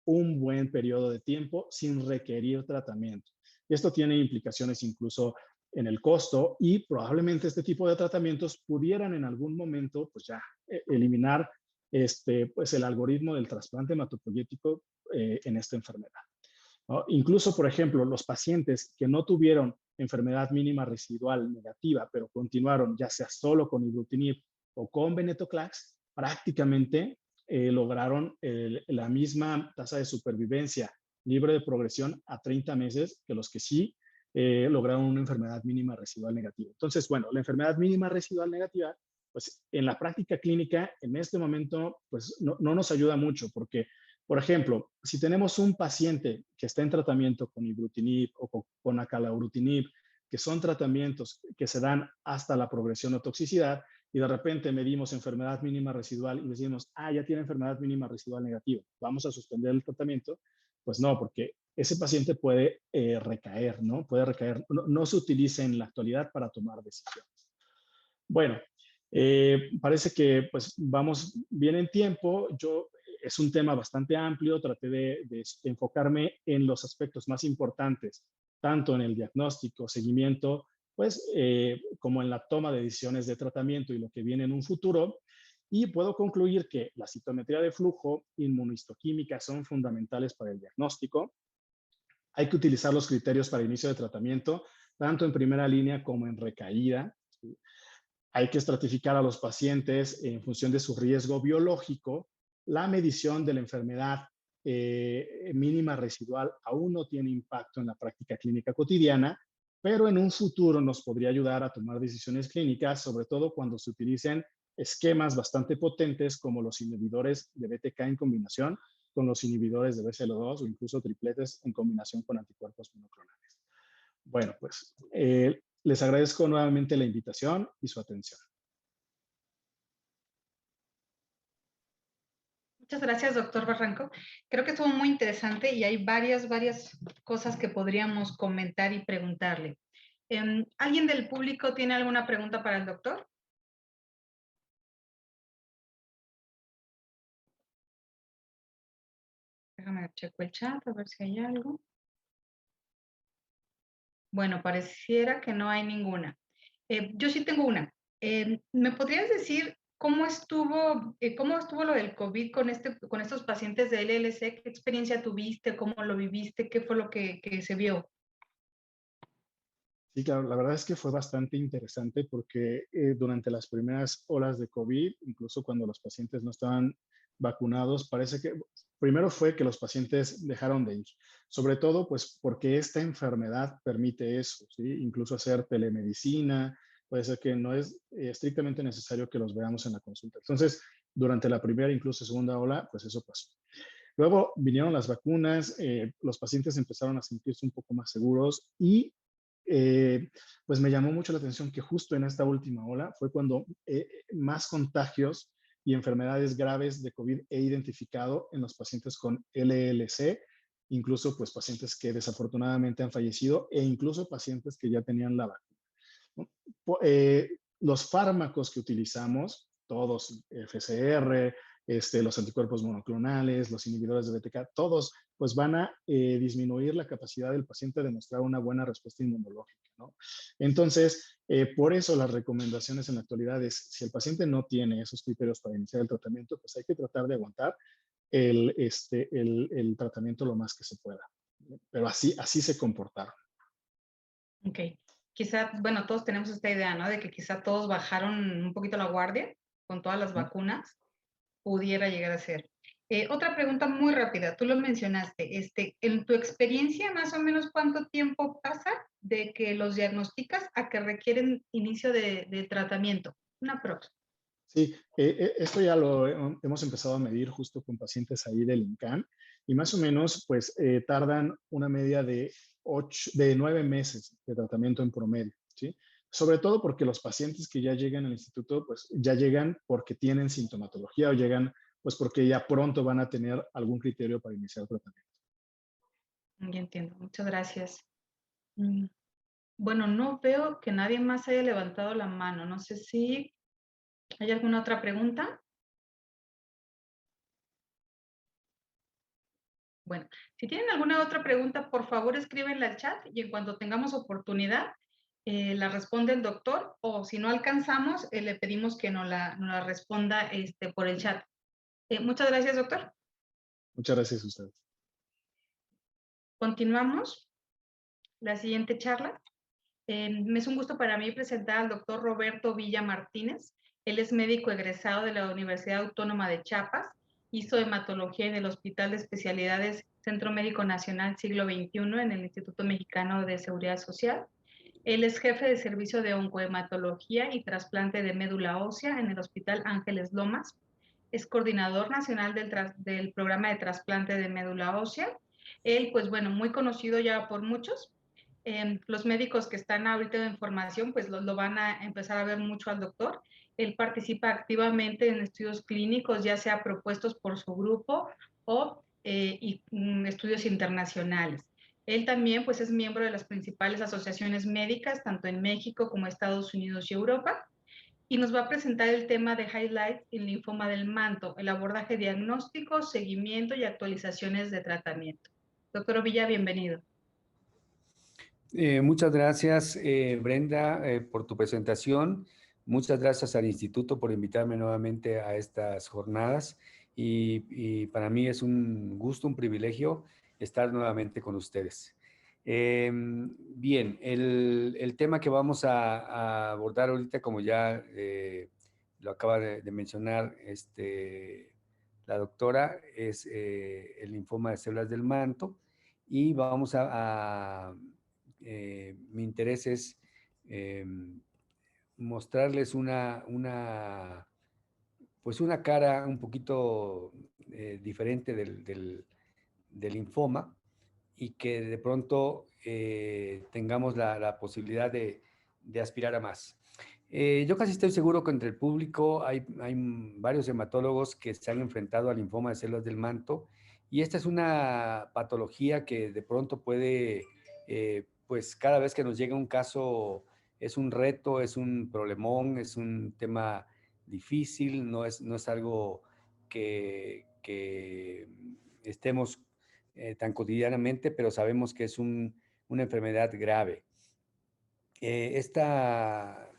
un buen periodo de tiempo sin requerir tratamiento. Y esto tiene implicaciones incluso en el costo y probablemente este tipo de tratamientos pudieran en algún momento pues ya eliminar pues el algoritmo del trasplante hematopoyético en esta enfermedad, ¿no? Incluso, por ejemplo, los pacientes que no tuvieron enfermedad mínima residual negativa, pero continuaron ya sea solo con ibrutinib o con venetoclax, prácticamente lograron la misma tasa de supervivencia libre de progresión a 30 meses que los que sí lograron una enfermedad mínima residual negativa. Entonces, bueno, la enfermedad mínima residual negativa, pues en la práctica clínica, en este momento, pues no nos ayuda mucho porque, por ejemplo, si tenemos un paciente que está en tratamiento con ibrutinib o con acalabrutinib, que son tratamientos que se dan hasta la progresión o toxicidad, y de repente medimos enfermedad mínima residual y decimos, ah, ya tiene enfermedad mínima residual negativa, vamos a suspender el tratamiento, pues no, porque ese paciente puede recaer, ¿no? Puede recaer, no se utiliza en la actualidad para tomar decisiones. Bueno, parece que pues vamos bien en tiempo. Es un tema bastante amplio, traté de enfocarme en los aspectos más importantes, tanto en el diagnóstico, seguimiento, pues como en la toma de decisiones de tratamiento y lo que viene en un futuro. Y puedo concluir que la citometría de flujo, inmunohistoquímica son fundamentales para el diagnóstico. Hay que utilizar los criterios para inicio de tratamiento, tanto en primera línea como en recaída. ¿Sí? Hay que estratificar a los pacientes en función de su riesgo biológico. La medición de la enfermedad mínima residual aún no tiene impacto en la práctica clínica cotidiana, pero en un futuro nos podría ayudar a tomar decisiones clínicas, sobre todo cuando se utilicen esquemas bastante potentes como los inhibidores de BTK en combinación con los inhibidores de BCL2 o incluso tripletes en combinación con anticuerpos monoclonales. Bueno, pues les agradezco nuevamente la invitación y su atención. Muchas gracias, doctor Barranco. Creo que estuvo muy interesante y hay varias cosas que podríamos comentar y preguntarle. ¿Alguien del público tiene alguna pregunta para el doctor? Déjame checo el chat a ver si hay algo. Bueno, pareciera que no hay ninguna. Yo sí tengo una. ¿Me podrías decir cómo estuvo lo del COVID con estos pacientes de LLC? ¿Qué experiencia tuviste? ¿Cómo lo viviste? ¿Qué fue lo que se vio? Sí, claro, la verdad es que fue bastante interesante porque durante las primeras olas de COVID, incluso cuando los pacientes no estaban vacunados, parece que primero fue que los pacientes dejaron de ir, sobre todo pues porque esta enfermedad permite eso, ¿sí? Incluso hacer telemedicina, puede ser que no es estrictamente necesario que los veamos en la consulta. Entonces, durante la primera, incluso segunda ola, pues eso pasó. Luego vinieron las vacunas, los pacientes empezaron a sentirse un poco más seguros y pues me llamó mucho la atención que justo en esta última ola fue cuando más contagios y enfermedades graves de COVID he identificado en los pacientes con LLC, incluso pues pacientes que desafortunadamente han fallecido e incluso pacientes que ya tenían la vacuna, ¿no? Los fármacos que utilizamos, todos, FCR, los anticuerpos monoclonales, los inhibidores de BTK, todos pues van a disminuir la capacidad del paciente de mostrar una buena respuesta inmunológica, ¿no? Entonces, por eso las recomendaciones en la actualidad es, si el paciente no tiene esos criterios para iniciar el tratamiento, pues hay que tratar de aguantar el tratamiento lo más que se pueda. Pero así se comportaron. Ok. Quizá, bueno, todos tenemos esta idea, ¿no? De que quizá todos bajaron un poquito la guardia con todas las vacunas, pudiera llegar a ser. Otra pregunta muy rápida, tú lo mencionaste, en tu experiencia, más o menos, ¿cuánto tiempo pasa de que los diagnosticas a que requieren inicio de tratamiento? Una próxima. Sí, esto ya lo hemos empezado a medir justo con pacientes ahí del INCAN y más o menos pues tardan una media de 9 meses de tratamiento en promedio, ¿sí? Sobre todo porque los pacientes que ya llegan al instituto pues ya llegan porque tienen sintomatología o llegan pues porque ya pronto van a tener algún criterio para iniciar tratamiento. Ya entiendo, muchas gracias. Bueno, no veo que nadie más haya levantado la mano, no sé si hay alguna otra pregunta. Bueno, si tienen alguna otra pregunta, por favor escríbenla al chat y en cuanto tengamos oportunidad, la responde el doctor o si no alcanzamos, le pedimos que nos la responda por el chat. Muchas gracias, doctor. Muchas gracias a ustedes. Continuamos la siguiente charla. Es un gusto para mí presentar al doctor Roberto Villa Martínez. Él es médico egresado de la Universidad Autónoma de Chiapas, hizo hematología en el Hospital de Especialidades Centro Médico Nacional Siglo XXI en el Instituto Mexicano de Seguridad Social. Él es jefe de servicio de oncohematología y trasplante de médula ósea en el Hospital Ángeles Lomas. Es coordinador nacional del programa de trasplante de médula ósea. Él, pues bueno, muy conocido ya por muchos. Los médicos que están ahorita en formación, pues lo van a empezar a ver mucho al doctor. Él participa activamente en estudios clínicos, ya sea propuestos por su grupo o estudios internacionales. Él también pues, es miembro de las principales asociaciones médicas, tanto en México como Estados Unidos y Europa, y nos va a presentar el tema de Highlights en linfoma del manto, el abordaje diagnóstico, seguimiento y actualizaciones de tratamiento. Doctor Villa, bienvenido. Muchas gracias, Brenda, por tu presentación. Muchas gracias al Instituto por invitarme nuevamente a estas jornadas. Y para mí es un gusto, un privilegio estar nuevamente con ustedes. Bien, el tema que vamos a abordar ahorita, como ya lo acaba de mencionar la doctora, es el linfoma de células del manto. Y vamos mi interés es mostrarles pues una cara un poquito diferente del linfoma, y que de pronto tengamos la posibilidad de aspirar a más. Yo casi estoy seguro que entre el público hay varios hematólogos que se han enfrentado al linfoma de células del manto, y esta es una patología que de pronto puede, pues cada vez que nos llega un caso, es un reto, es un problemón, es un tema difícil, no es algo que estemos tan cotidianamente, pero sabemos que es una enfermedad grave. Esta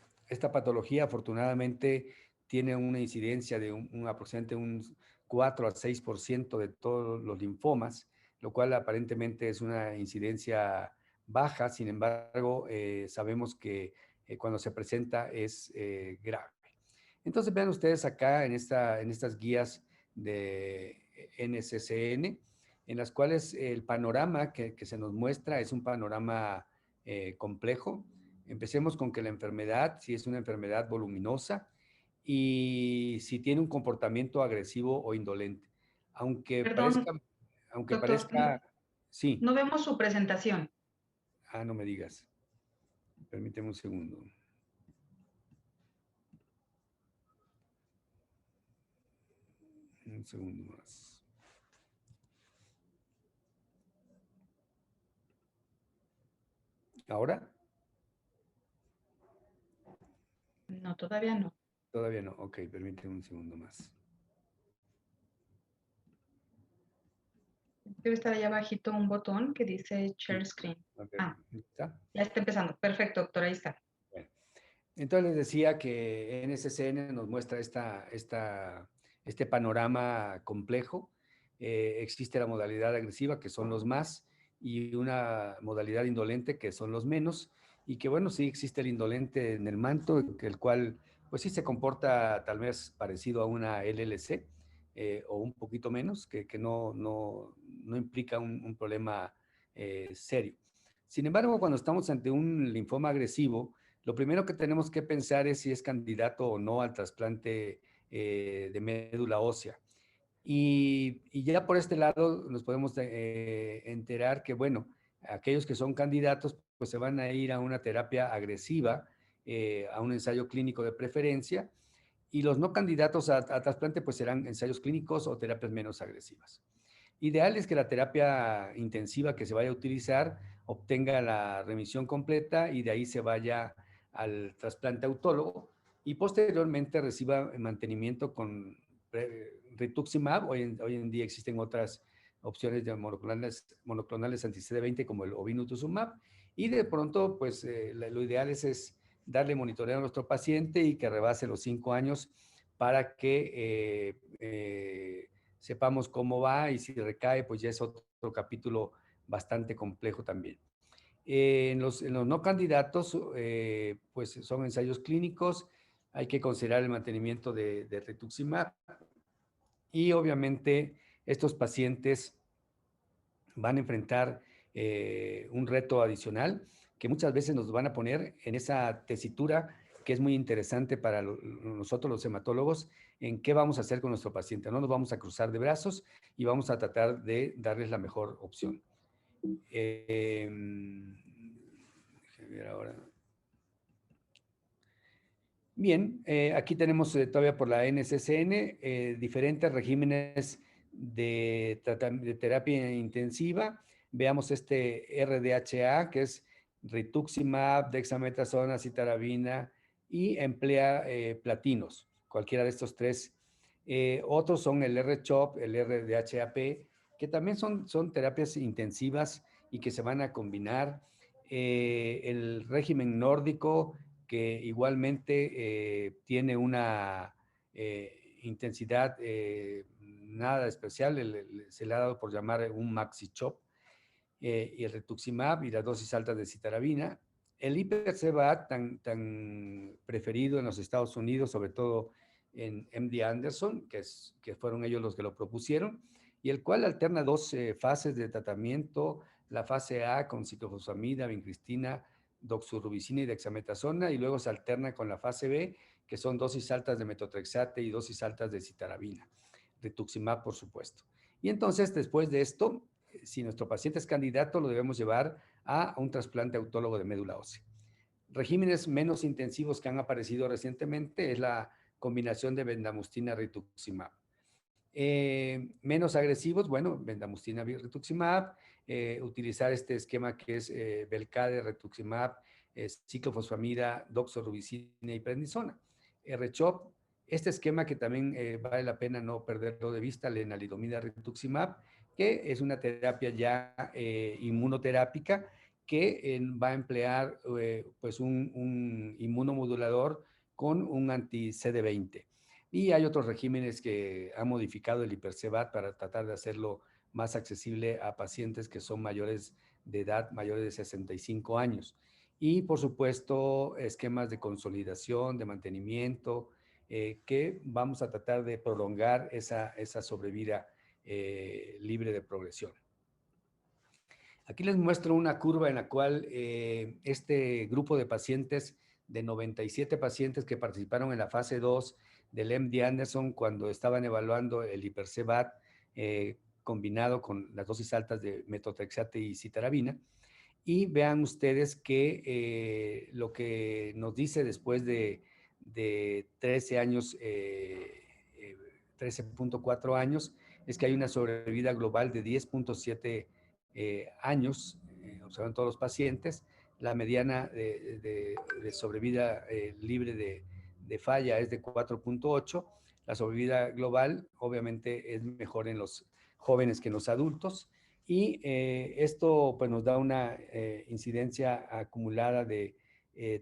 patología afortunadamente tiene una incidencia de aproximadamente un 4 al 6% de todos los linfomas, lo cual aparentemente es una incidencia baja. Sin embargo, sabemos que cuando se presenta es grave. Entonces vean ustedes acá en estas guías de NCCN, en las cuales el panorama que se nos muestra es un panorama complejo. Empecemos con que la enfermedad, si es una enfermedad voluminosa y si tiene un comportamiento agresivo o indolente. Aunque Perdón, doctor, parezca, sí. no vemos su presentación. Ah, no me digas. Permíteme un segundo. Un segundo más. ¿Ahora? No, todavía no. Todavía no. Ok, permíteme un segundo más. Debe estar allá abajito un botón que dice Share Screen. Okay. Ah, ¿Está? ya está empezando. Perfecto, doctor, ahí está. Bueno. Entonces les decía que NSCN nos muestra este panorama complejo. Existe la modalidad agresiva, que son los más, y una modalidad indolente, que son los menos, y que bueno, sí existe el indolente en el manto, el cual pues sí se comporta tal vez parecido a una LLC, o un poquito menos, que no implica un problema serio. Sin embargo, cuando estamos ante un linfoma agresivo, lo primero que tenemos que pensar es si es candidato o no al trasplante de médula ósea. Y ya por este lado nos podemos enterar que, bueno, aquellos que son candidatos pues se van a ir a una terapia agresiva, a un ensayo clínico de preferencia, y los no candidatos a trasplante pues serán ensayos clínicos o terapias menos agresivas. Ideal es que la terapia intensiva que se vaya a utilizar obtenga la remisión completa y de ahí se vaya al trasplante autólogo y posteriormente reciba mantenimiento con rituximab. Hoy en día existen otras opciones de monoclonales anti-CD20 como el ovinutuzumab, y de pronto pues lo ideal es darle monitoreo a nuestro paciente y que rebase los 5 años para que sepamos cómo va, y si recae, pues ya es otro capítulo bastante complejo también. En los no candidatos, pues son ensayos clínicos, hay que considerar el mantenimiento de rituximab, y obviamente estos pacientes van a enfrentar un reto adicional que muchas veces nos van a poner en esa tesitura que es muy interesante para nosotros los hematólogos, en qué vamos a hacer con nuestro paciente. No nos vamos a cruzar de brazos y vamos a tratar de darles la mejor opción. Déjenme ver ahora. Bien, aquí tenemos todavía por la NCCN diferentes regímenes de terapia intensiva. Veamos este RDHA, que es rituximab, dexametasona, citarabina, y emplea platinos, cualquiera de estos tres. Otros son el RCHOP, el RDHAP, que también son terapias intensivas y que se van a combinar. El régimen nórdico, que igualmente tiene una intensidad nada especial, se le ha dado por llamar un maxi-chop, y el rituximab y las dosis altas de citarabina. El Hipercevat, tan preferido en los Estados Unidos, sobre todo en MD Anderson, que fueron ellos los que lo propusieron, y el cual alterna dos fases de tratamiento, la fase A con ciclofosfamida, vincristina, doxorubicina y dexametasona, y luego se alterna con la fase B, que son dosis altas de metotrexate y dosis altas de citarabina, rituximab por supuesto. Y entonces, después de esto, si nuestro paciente es candidato, lo debemos llevar a un trasplante autólogo de médula ósea. Regímenes menos intensivos que han aparecido recientemente es la combinación de bendamustine-rituximab. Menos agresivos, bueno, bendamustine-rituximab, utilizar este esquema que es Velcade, rituximab, ciclofosfamida, doxorubicina y prednisona. RCHOP, este esquema que también vale la pena no perderlo de vista, lenalidomida, rituximab, que es una terapia ya inmunoterápica que va a emplear pues un inmunomodulador con un anti-CD20. Y hay otros regímenes que han modificado el Hipercevat para tratar de hacerlo más accesible a pacientes que son mayores de edad, mayores de 65 años. Y por supuesto, esquemas de consolidación, de mantenimiento, que vamos a tratar de prolongar esa sobrevida libre de progresión. Aquí les muestro una curva en la cual este grupo de pacientes, de 97 pacientes que participaron en la fase 2 del MD Anderson cuando estaban evaluando el Hipercevat combinado con las dosis altas de metotrexate y citarabina. Y vean ustedes que lo que nos dice después de 13 años, 13.4 años, es que hay una sobrevida global de 10.7 años, observan todos los pacientes. La mediana de sobrevida libre de falla es de 4.8. La sobrevida global obviamente es mejor en los jóvenes que en los adultos. Y esto pues, nos da una incidencia acumulada de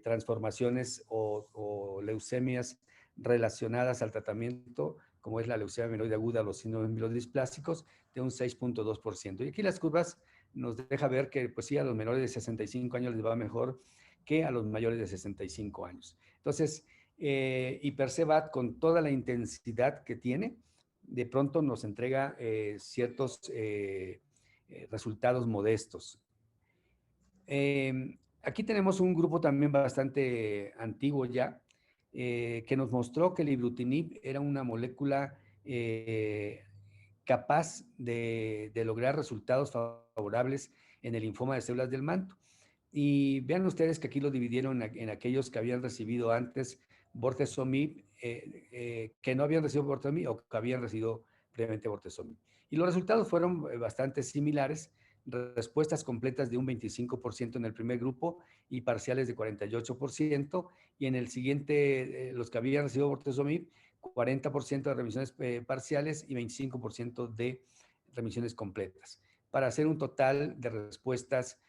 transformaciones o leucemias relacionadas al tratamiento, como es la leucemia mieloide aguda o los síndromes mielodisplásicos, de un 6.2%. Y aquí las curvas nos deja ver que pues sí, a los menores de 65 años les va mejor que a los mayores de 65 años. Entonces, Hipercevat, con toda la intensidad que tiene, de pronto nos entrega ciertos resultados modestos. Aquí tenemos un grupo también bastante antiguo ya, que nos mostró que el ibrutinib era una molécula capaz de lograr resultados favorables en el linfoma de células del manto. Y vean ustedes que aquí lo dividieron en aquellos que habían recibido antes bortezomib, que no habían recibido bortezomib o que habían recibido previamente bortezomib. Y los resultados fueron bastante similares, respuestas completas de un 25% en el primer grupo y parciales de 48%, y en el siguiente, los que habían recibido bortezomib, 40% de remisiones parciales y 25% de remisiones completas, para hacer un total de respuestas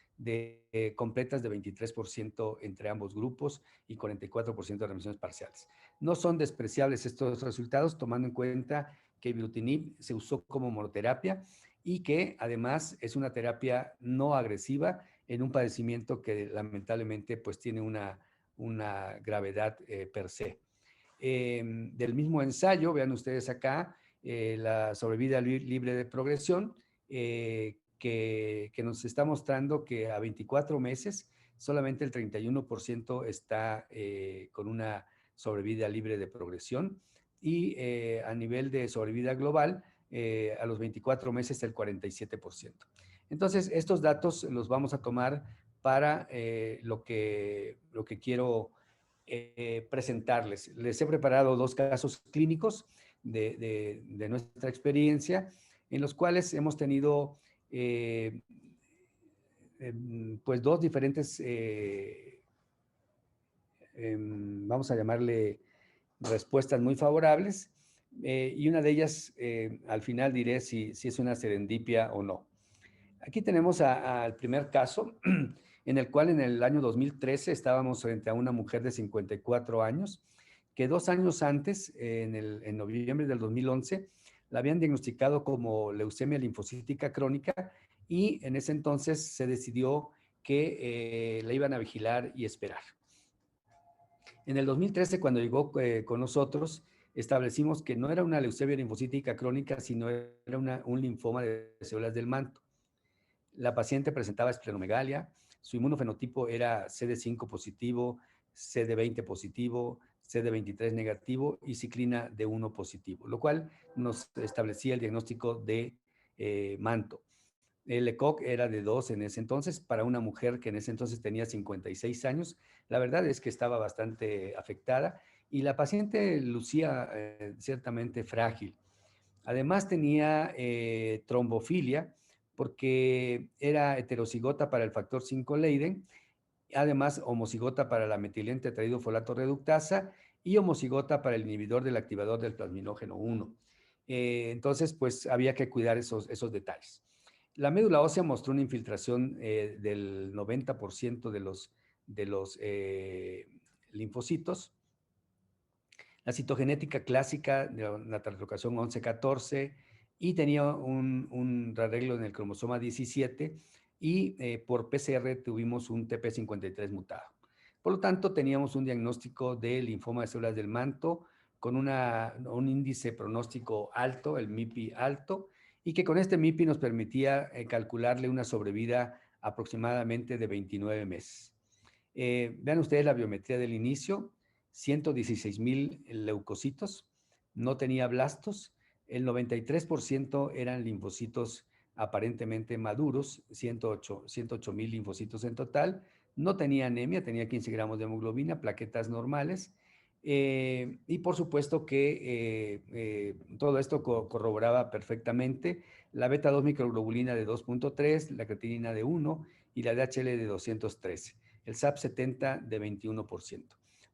completas de 23% entre ambos grupos y 44% de remisiones parciales. No son despreciables estos resultados, tomando en cuenta que ibrutinib se usó como monoterapia y que además es una terapia no agresiva en un padecimiento que lamentablemente pues tiene una gravedad per se. Del mismo ensayo, vean ustedes acá, la sobrevida libre de progresión, que nos está mostrando que a 24 meses solamente el 31% está con una sobrevida libre de progresión, y a nivel de sobrevida global, a los 24 meses el 47%. Entonces, estos datos los vamos a tomar para lo que quiero presentarles. Les he preparado 2 casos clínicos de nuestra experiencia, en los cuales hemos tenido pues 2 diferentes, vamos a llamarle respuestas muy favorables, y una de ellas al final diré si es una serendipia o no. Aquí tenemos al primer caso, en el cual en el año 2013 estábamos frente a una mujer de 54 años, que 2 años antes, en noviembre del 2011, la habían diagnosticado como leucemia linfocítica crónica, y en ese entonces se decidió que la iban a vigilar y esperar. En el 2013, cuando llegó con nosotros, establecimos que no era una leucemia linfocítica crónica, sino era un linfoma de células del manto. La paciente presentaba esplenomegalia, su inmunofenotipo era CD5 positivo, CD20 positivo, CD23 negativo y ciclina D1 positivo, lo cual nos establecía el diagnóstico de manto. El ECOG era de 2 en ese entonces, para una mujer que en ese entonces tenía 56 años. La verdad es que estaba bastante afectada y la paciente lucía ciertamente frágil. Además tenía trombofilia porque era heterocigota para el factor 5 Leiden, además homocigota para la metilente tetraidrofolato reductasa y homocigota para el inhibidor del activador del plasminógeno 1. Entonces, pues había que cuidar esos detalles. La médula ósea mostró una infiltración del 90% de los linfocitos. La citogenética clásica de la translocación 11-14 y tenía un arreglo en el cromosoma 17 y por PCR tuvimos un TP53 mutado. Por lo tanto, teníamos un diagnóstico de linfoma de células del manto con un índice pronóstico alto, el MIPI alto, y que con este MIPI nos permitía calcularle una sobrevida aproximadamente de 29 meses. Vean ustedes la biometría del inicio, 116,000 leucocitos, no tenía blastos, el 93% eran linfocitos aparentemente maduros, 108,000 linfocitos en total, no tenía anemia, tenía 15 gramos de hemoglobina, plaquetas normales, y por supuesto que todo esto corroboraba perfectamente la beta-2 microglobulina de 2.3, la creatinina de 1 y la DHL de 213, el SAP70 de 21%.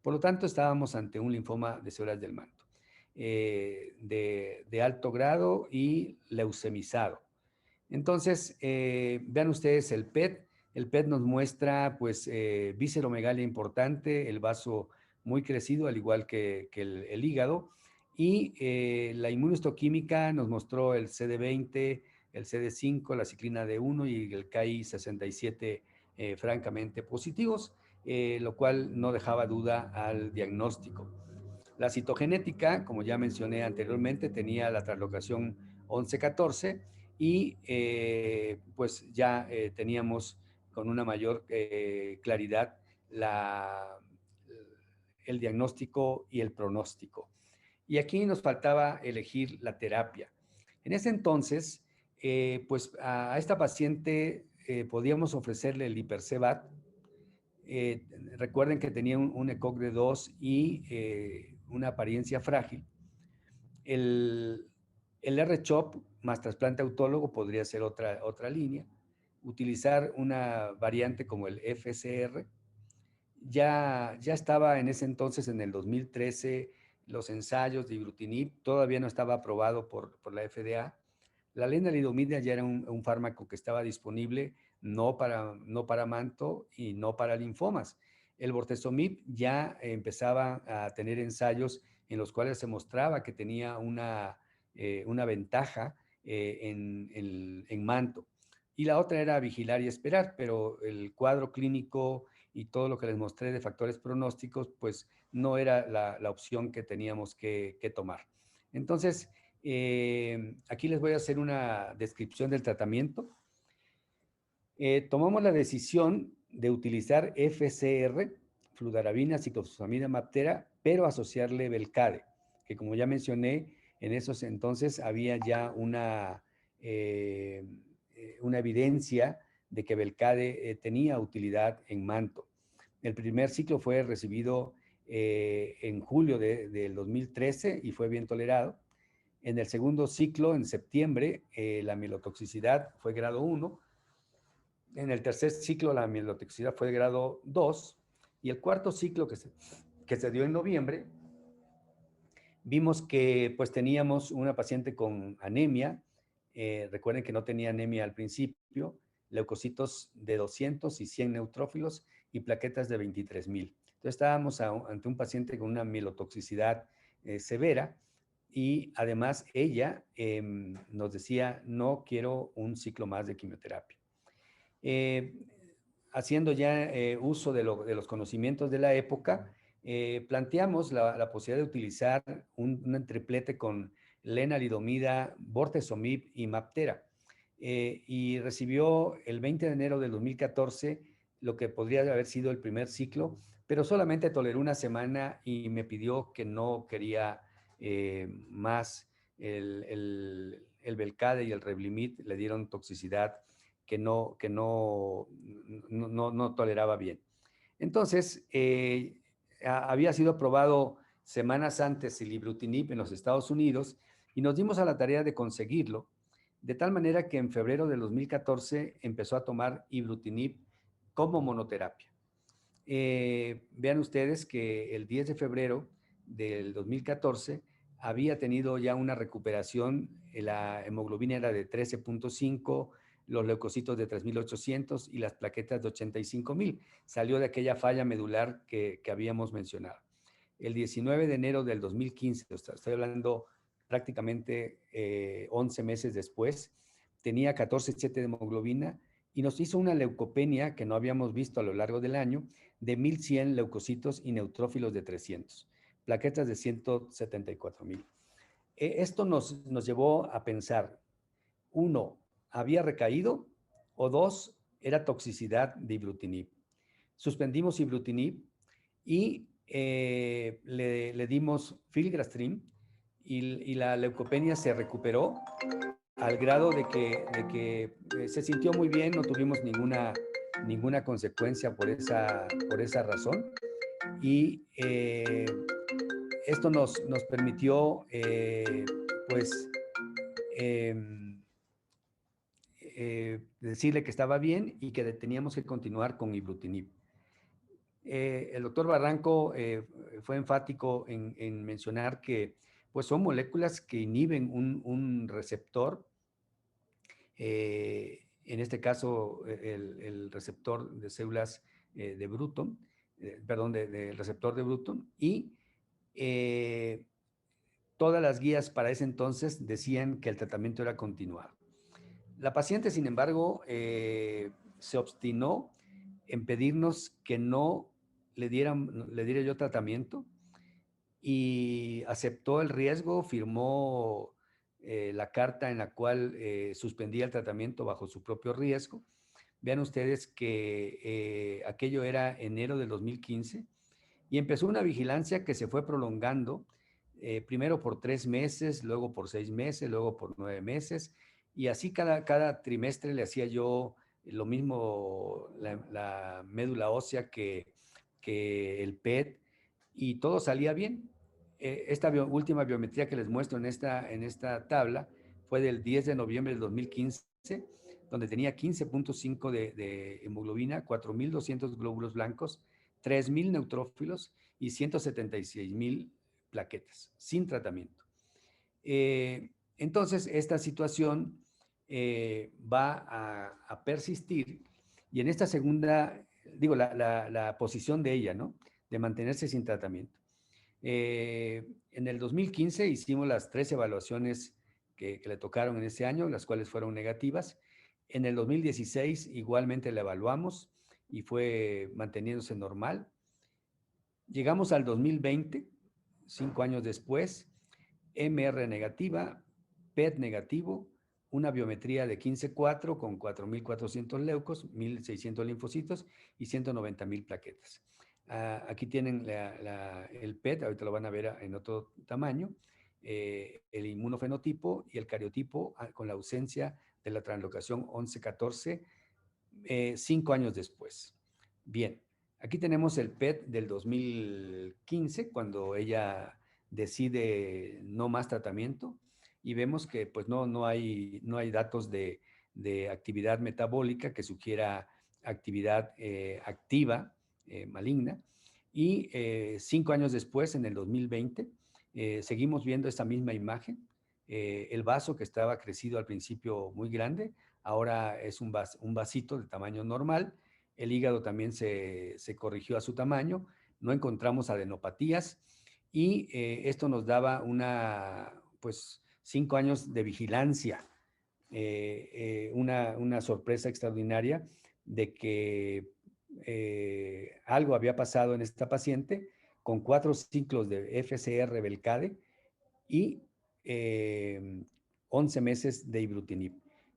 Por lo tanto, estábamos ante un linfoma de células del manto, de alto grado y leucemizado. Entonces, vean ustedes el PET. El PET nos muestra, pues, visceromegalia importante, el vaso muy crecido, al igual que el hígado. Y la inmunohistoquímica nos mostró el CD20, el CD5, la ciclina D1 y el KI67 francamente positivos, lo cual no dejaba duda al diagnóstico. La citogenética, como ya mencioné anteriormente, tenía la translocación 11-14 y pues ya teníamos con una mayor claridad el diagnóstico y el pronóstico. Y aquí nos faltaba elegir la terapia. En ese entonces, pues a esta paciente podíamos ofrecerle el Hipercevat. Recuerden que tenía un ECOG de 2 y una apariencia frágil. El R-CHOP más trasplante autólogo podría ser otra línea. Utilizar una variante como el FCR. Ya estaba en ese entonces, en el 2013, los ensayos de ibrutinib, todavía no estaba aprobado por la FDA. La lenalidomida ya era un fármaco que estaba disponible, no para manto y no para linfomas. El bortezomib ya empezaba a tener ensayos en los cuales se mostraba que tenía una ventaja en manto. Y la otra era vigilar y esperar, pero el cuadro clínico y todo lo que les mostré de factores pronósticos, pues no era la opción que teníamos que tomar. Entonces, aquí les voy a hacer una descripción del tratamiento. Tomamos la decisión de utilizar FCR, fludarabina, ciclofosfamida, Maptera, pero asociarle Velcade, que como ya mencioné, en esos entonces había ya una evidencia de que Velcade tenía utilidad en manto. El primer ciclo fue recibido en julio del 2013 y fue bien tolerado. En el segundo ciclo, en septiembre, la mielotoxicidad fue grado 1. En el tercer ciclo, la mielotoxicidad fue de grado 2. Y el cuarto ciclo que se dio en noviembre, vimos que pues teníamos una paciente con anemia. Recuerden que no tenía anemia al principio, leucocitos de 200 y 100 neutrófilos y plaquetas de 23,000. Entonces estábamos ante un paciente con una mielotoxicidad severa y además ella nos decía, no quiero un ciclo más de quimioterapia. Haciendo ya uso de los conocimientos de la época, planteamos la posibilidad de utilizar un triplete con lenalidomida, bortezomib y MabThera. Y recibió el 20 de enero del 2014 lo que podría haber sido el primer ciclo, pero solamente toleró una semana y me pidió que no quería más el Velcade y el Revlimid, le dieron toxicidad que no toleraba bien. Entonces, había sido aprobado semanas antes el ibrutinib en los Estados Unidos y nos dimos a la tarea de conseguirlo, de tal manera que en febrero del 2014 empezó a tomar ibrutinib como monoterapia. Vean ustedes que el 10 de febrero del 2014 había tenido ya una recuperación, la hemoglobina era de 13.5, los leucocitos de 3,800 y las plaquetas de 85,000. Salió de aquella falla medular que habíamos mencionado. El 19 de enero del 2015, estoy hablando prácticamente 11 meses después, tenía 14,7 de hemoglobina y nos hizo una leucopenia que no habíamos visto a lo largo del año de 1,100 leucocitos y neutrófilos de 300, plaquetas de 174,000. Esto nos llevó a pensar, uno, ¿había recaído? O dos, era toxicidad de ibrutinib. Suspendimos ibrutinib y le dimos filgrastim y la leucopenia se recuperó al grado de que se sintió muy bien, no tuvimos ninguna consecuencia por esa razón. Y esto nos permitió, pues, decirle que estaba bien y que teníamos que continuar con ibrutinib. El doctor Barranco fue enfático en mencionar que pues, son moléculas que inhiben un receptor, en este caso el receptor de células de Bruton, del receptor de Bruton, y todas las guías para ese entonces decían que el tratamiento era continuado. La paciente, sin embargo, se obstinó en pedirnos que no le diera yo tratamiento y aceptó el riesgo, firmó la carta en la cual suspendía el tratamiento bajo su propio riesgo. Vean ustedes que aquello era enero del 2015 y empezó una vigilancia que se fue prolongando, primero por 3 meses, luego por 6 meses, luego por 9 meses, y así cada trimestre le hacía yo lo mismo, la médula ósea que el PET, y todo salía bien. Esta última biometría que les muestro en esta tabla fue del 10 de noviembre del 2015, donde tenía 15.5 de hemoglobina, 4,200 glóbulos blancos, 3,000 neutrófilos y 176,000 plaquetas, sin tratamiento. Entonces, esta situación va a persistir y en esta segunda, digo, la posición de ella, ¿no? De mantenerse sin tratamiento. En el 2015 hicimos las 3 evaluaciones que le tocaron en ese año, las cuales fueron negativas. En el 2016 igualmente la evaluamos y fue manteniéndose normal. Llegamos al 2020, 5 años después, MR negativa, PET negativo, una biometría de 15,4 con 4,400 leucos, 1,600 linfocitos y 190,000 plaquetas. Aquí tienen el PET, ahorita lo van a ver en otro tamaño, el inmunofenotipo y el cariotipo con la ausencia de la translocación 11-14, 5 años después. Bien, Aquí tenemos el PET del 2015, cuando ella decide no más tratamiento, y vemos que pues no hay datos de actividad metabólica que sugiera actividad activa maligna. Y 5 años después, en el 2020, seguimos viendo esta misma imagen. El vaso, que estaba crecido al principio muy grande, ahora es un vasito de tamaño normal. El hígado también se corrigió a su tamaño. No encontramos adenopatías, y esto nos daba pues 5 años de vigilancia. Una sorpresa extraordinaria de que algo había pasado en esta paciente, con 4 ciclos de FCR Velcade y 11 meses de ibrutinib.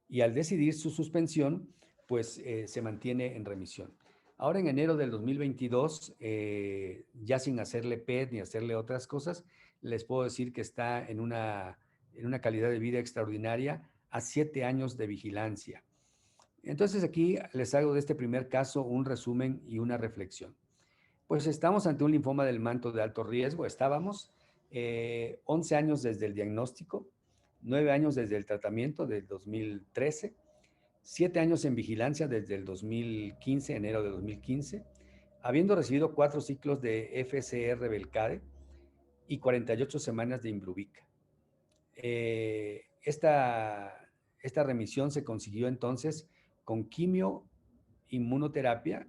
Y al decidir su suspensión, pues se mantiene en remisión. Ahora, en enero del 2022, ya sin hacerle PET ni hacerle otras cosas, les puedo decir que está en una calidad de vida extraordinaria a 7 años de vigilancia. Entonces, aquí les hago de este primer caso un resumen y una reflexión. Pues estamos ante un linfoma del manto de alto riesgo. Estábamos 11 años desde el diagnóstico, 9 años desde el tratamiento del 2013, 7 años en vigilancia desde el 2015, enero de 2015, habiendo recibido 4 ciclos de FCR Velcade y 48 semanas de Imbruvica. Esta remisión se consiguió entonces con quimio, inmunoterapia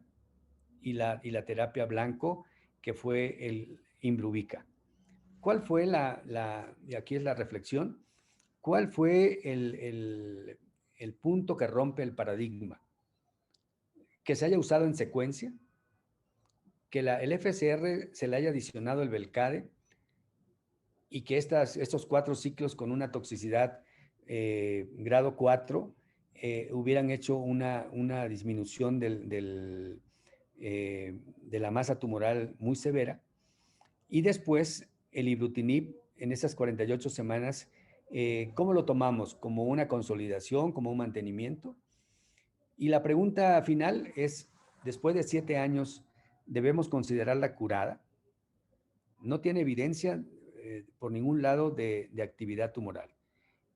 y la terapia blanco, que fue el Imbruvica. ¿Cuál fue y aquí es la reflexión, cuál fue el punto que rompe el paradigma? Que se haya usado en secuencia, que el FCR se le haya adicionado el Velcade, y que estos 4 ciclos con una toxicidad grado 4 hubieran hecho una disminución de la masa tumoral muy severa. Y después el ibrutinib en esas 48 semanas, ¿cómo lo tomamos? ¿Como una consolidación, como un mantenimiento? Y la pregunta final es, después de 7 años, ¿debemos considerarla curada? No tiene evidencia por ningún lado de actividad tumoral.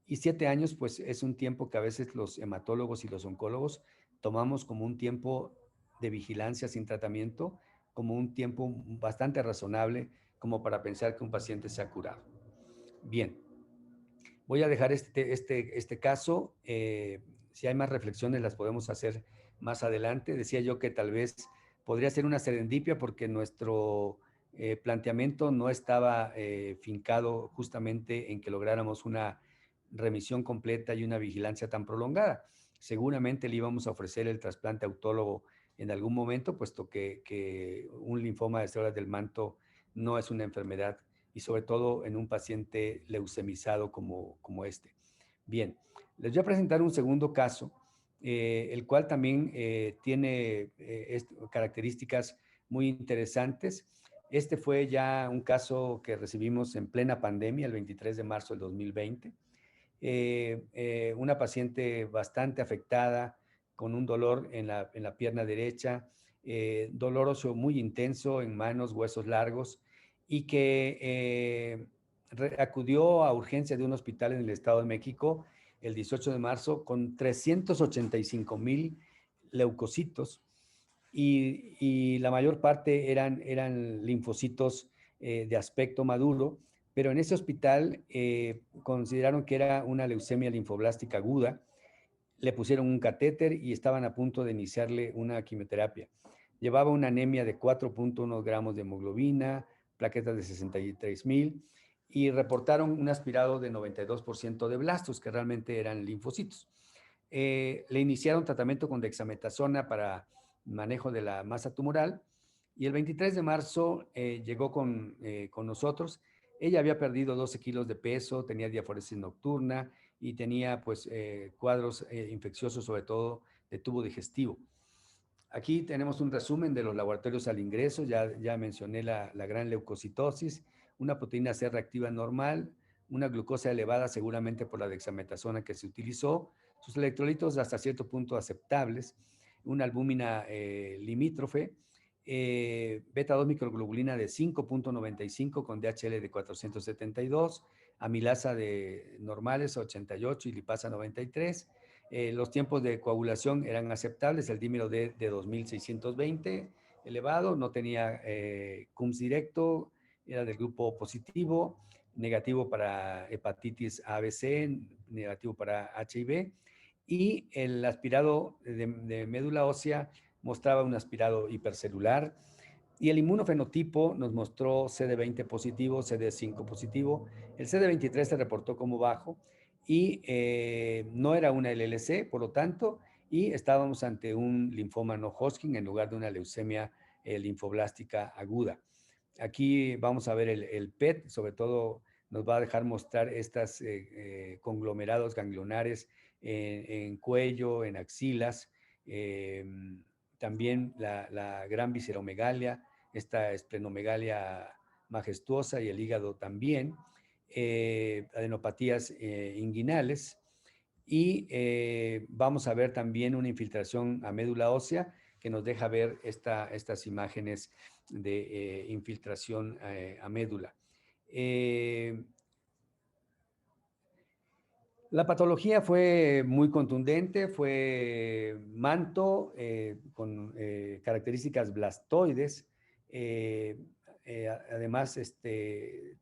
Y 7 años, pues es un tiempo que a veces los hematólogos y los oncólogos tomamos como un tiempo de vigilancia sin tratamiento, como un tiempo bastante razonable como para pensar que un paciente se ha curado. Bien, voy a dejar este caso. Si hay más reflexiones las podemos hacer más adelante. Decía yo que tal vez podría ser una serendipia, porque nuestro planteamiento no estaba fincado justamente en que lográramos una remisión completa y una vigilancia tan prolongada. Seguramente le íbamos a ofrecer el trasplante autólogo en algún momento, puesto que un linfoma de células del manto no es una enfermedad, y sobre todo en un paciente leucemizado como este. Bien, les voy a presentar un segundo caso, el cual también tiene características muy interesantes. Este fue ya un caso que recibimos en plena pandemia, el 23 de marzo del 2020. Una paciente bastante afectada, con un dolor en la pierna derecha, dolor óseo muy intenso en manos, huesos largos, y que acudió a urgencia de un hospital en el Estado de México el 18 de marzo con 385,000 leucocitos, y la mayor parte eran linfocitos de aspecto maduro, pero en ese hospital consideraron que era una leucemia linfoblástica aguda. Le pusieron un catéter y estaban a punto de iniciarle una quimioterapia. Llevaba una anemia de 4.1 gramos de hemoglobina, plaquetas de 63,000, y reportaron un aspirado de 92% de blastos, que realmente eran linfocitos. Le iniciaron tratamiento con dexametasona para manejo de la masa tumoral, y el 23 de marzo llegó con nosotros. Ella había perdido 12 kilos de peso, tenía diaforesis nocturna y tenía pues cuadros infecciosos, sobre todo de tubo digestivo. Aquí tenemos un resumen de los laboratorios al ingreso. Ya mencioné la gran leucocitosis, una proteína C reactiva normal, una glucosa elevada seguramente por la dexametasona que se utilizó, sus electrolitos hasta cierto punto aceptables, una albúmina limítrofe, beta 2 microglobulina de 5.95 con DHL de 472, amilasa de normales 88 y lipasa 93. Los tiempos de coagulación eran aceptables, el dímero de 2620 elevado, no tenía CUMS directo, era del grupo positivo, negativo para hepatitis ABC, negativo para HIV, y el aspirado de médula ósea mostraba un aspirado hipercelular, y el inmunofenotipo nos mostró CD20 positivo, CD5 positivo. El CD23 se reportó como bajo y no era una LLC, por lo tanto, y estábamos ante un linfoma no Hodgkin en lugar de una leucemia linfoblástica aguda. Aquí vamos a ver el PET, sobre todo nos va a dejar mostrar estos conglomerados ganglionares en cuello, en axilas, también la gran visceromegalia, esta esplenomegalia majestuosa y el hígado también, adenopatías inguinales, y vamos a ver también una infiltración a médula ósea que nos deja ver estas imágenes de infiltración a médula. La patología fue muy contundente, fue manto con características blastoides. Además,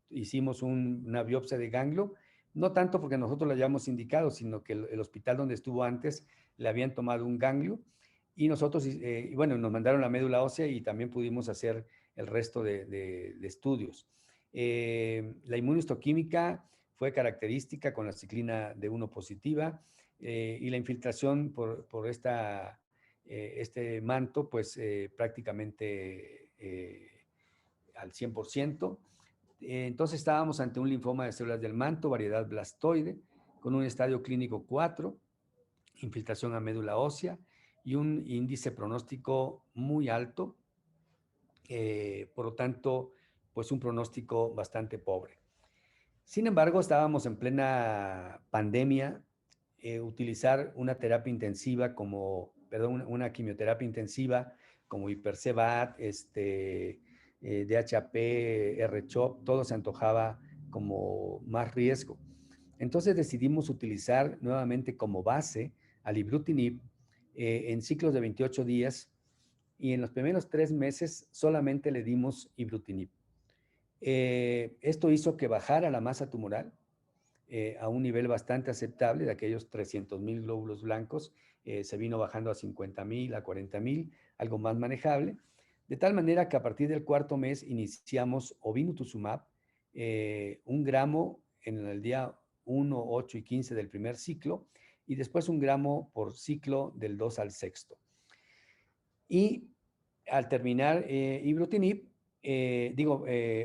hicimos una biopsia de ganglio, no tanto porque nosotros la hayamos indicado, sino que el hospital donde estuvo antes le habían tomado un ganglio y nosotros, bueno, nos mandaron la médula ósea y también pudimos hacer el resto de estudios. La inmunohistoquímica fue característica con la ciclina D1 positiva y la infiltración por este manto, pues prácticamente al 100%. Entonces estábamos ante un linfoma de células del manto, variedad blastoide, con un estadio clínico 4, infiltración a médula ósea y un índice pronóstico muy alto, por lo tanto, pues un pronóstico bastante pobre. Sin embargo, estábamos en plena pandemia. Utilizar una terapia intensiva una quimioterapia intensiva como Hipercevat, DHAP, R-CHOP, todo se antojaba como más riesgo. Entonces decidimos utilizar nuevamente como base al ibrutinib en ciclos de 28 días y en los primeros 3 meses solamente le dimos ibrutinib. Esto hizo que bajara la masa tumoral a un nivel bastante aceptable, de aquellos 300,000 glóbulos blancos, se vino bajando a 50,000, a 40,000, algo más manejable, de tal manera que a partir del 4º mes iniciamos obinutuzumab, 1 gramo en el día 1, 8 y 15 del primer ciclo, y después 1 gramo por ciclo del 2 al 6º. Y al terminar ibrutinib,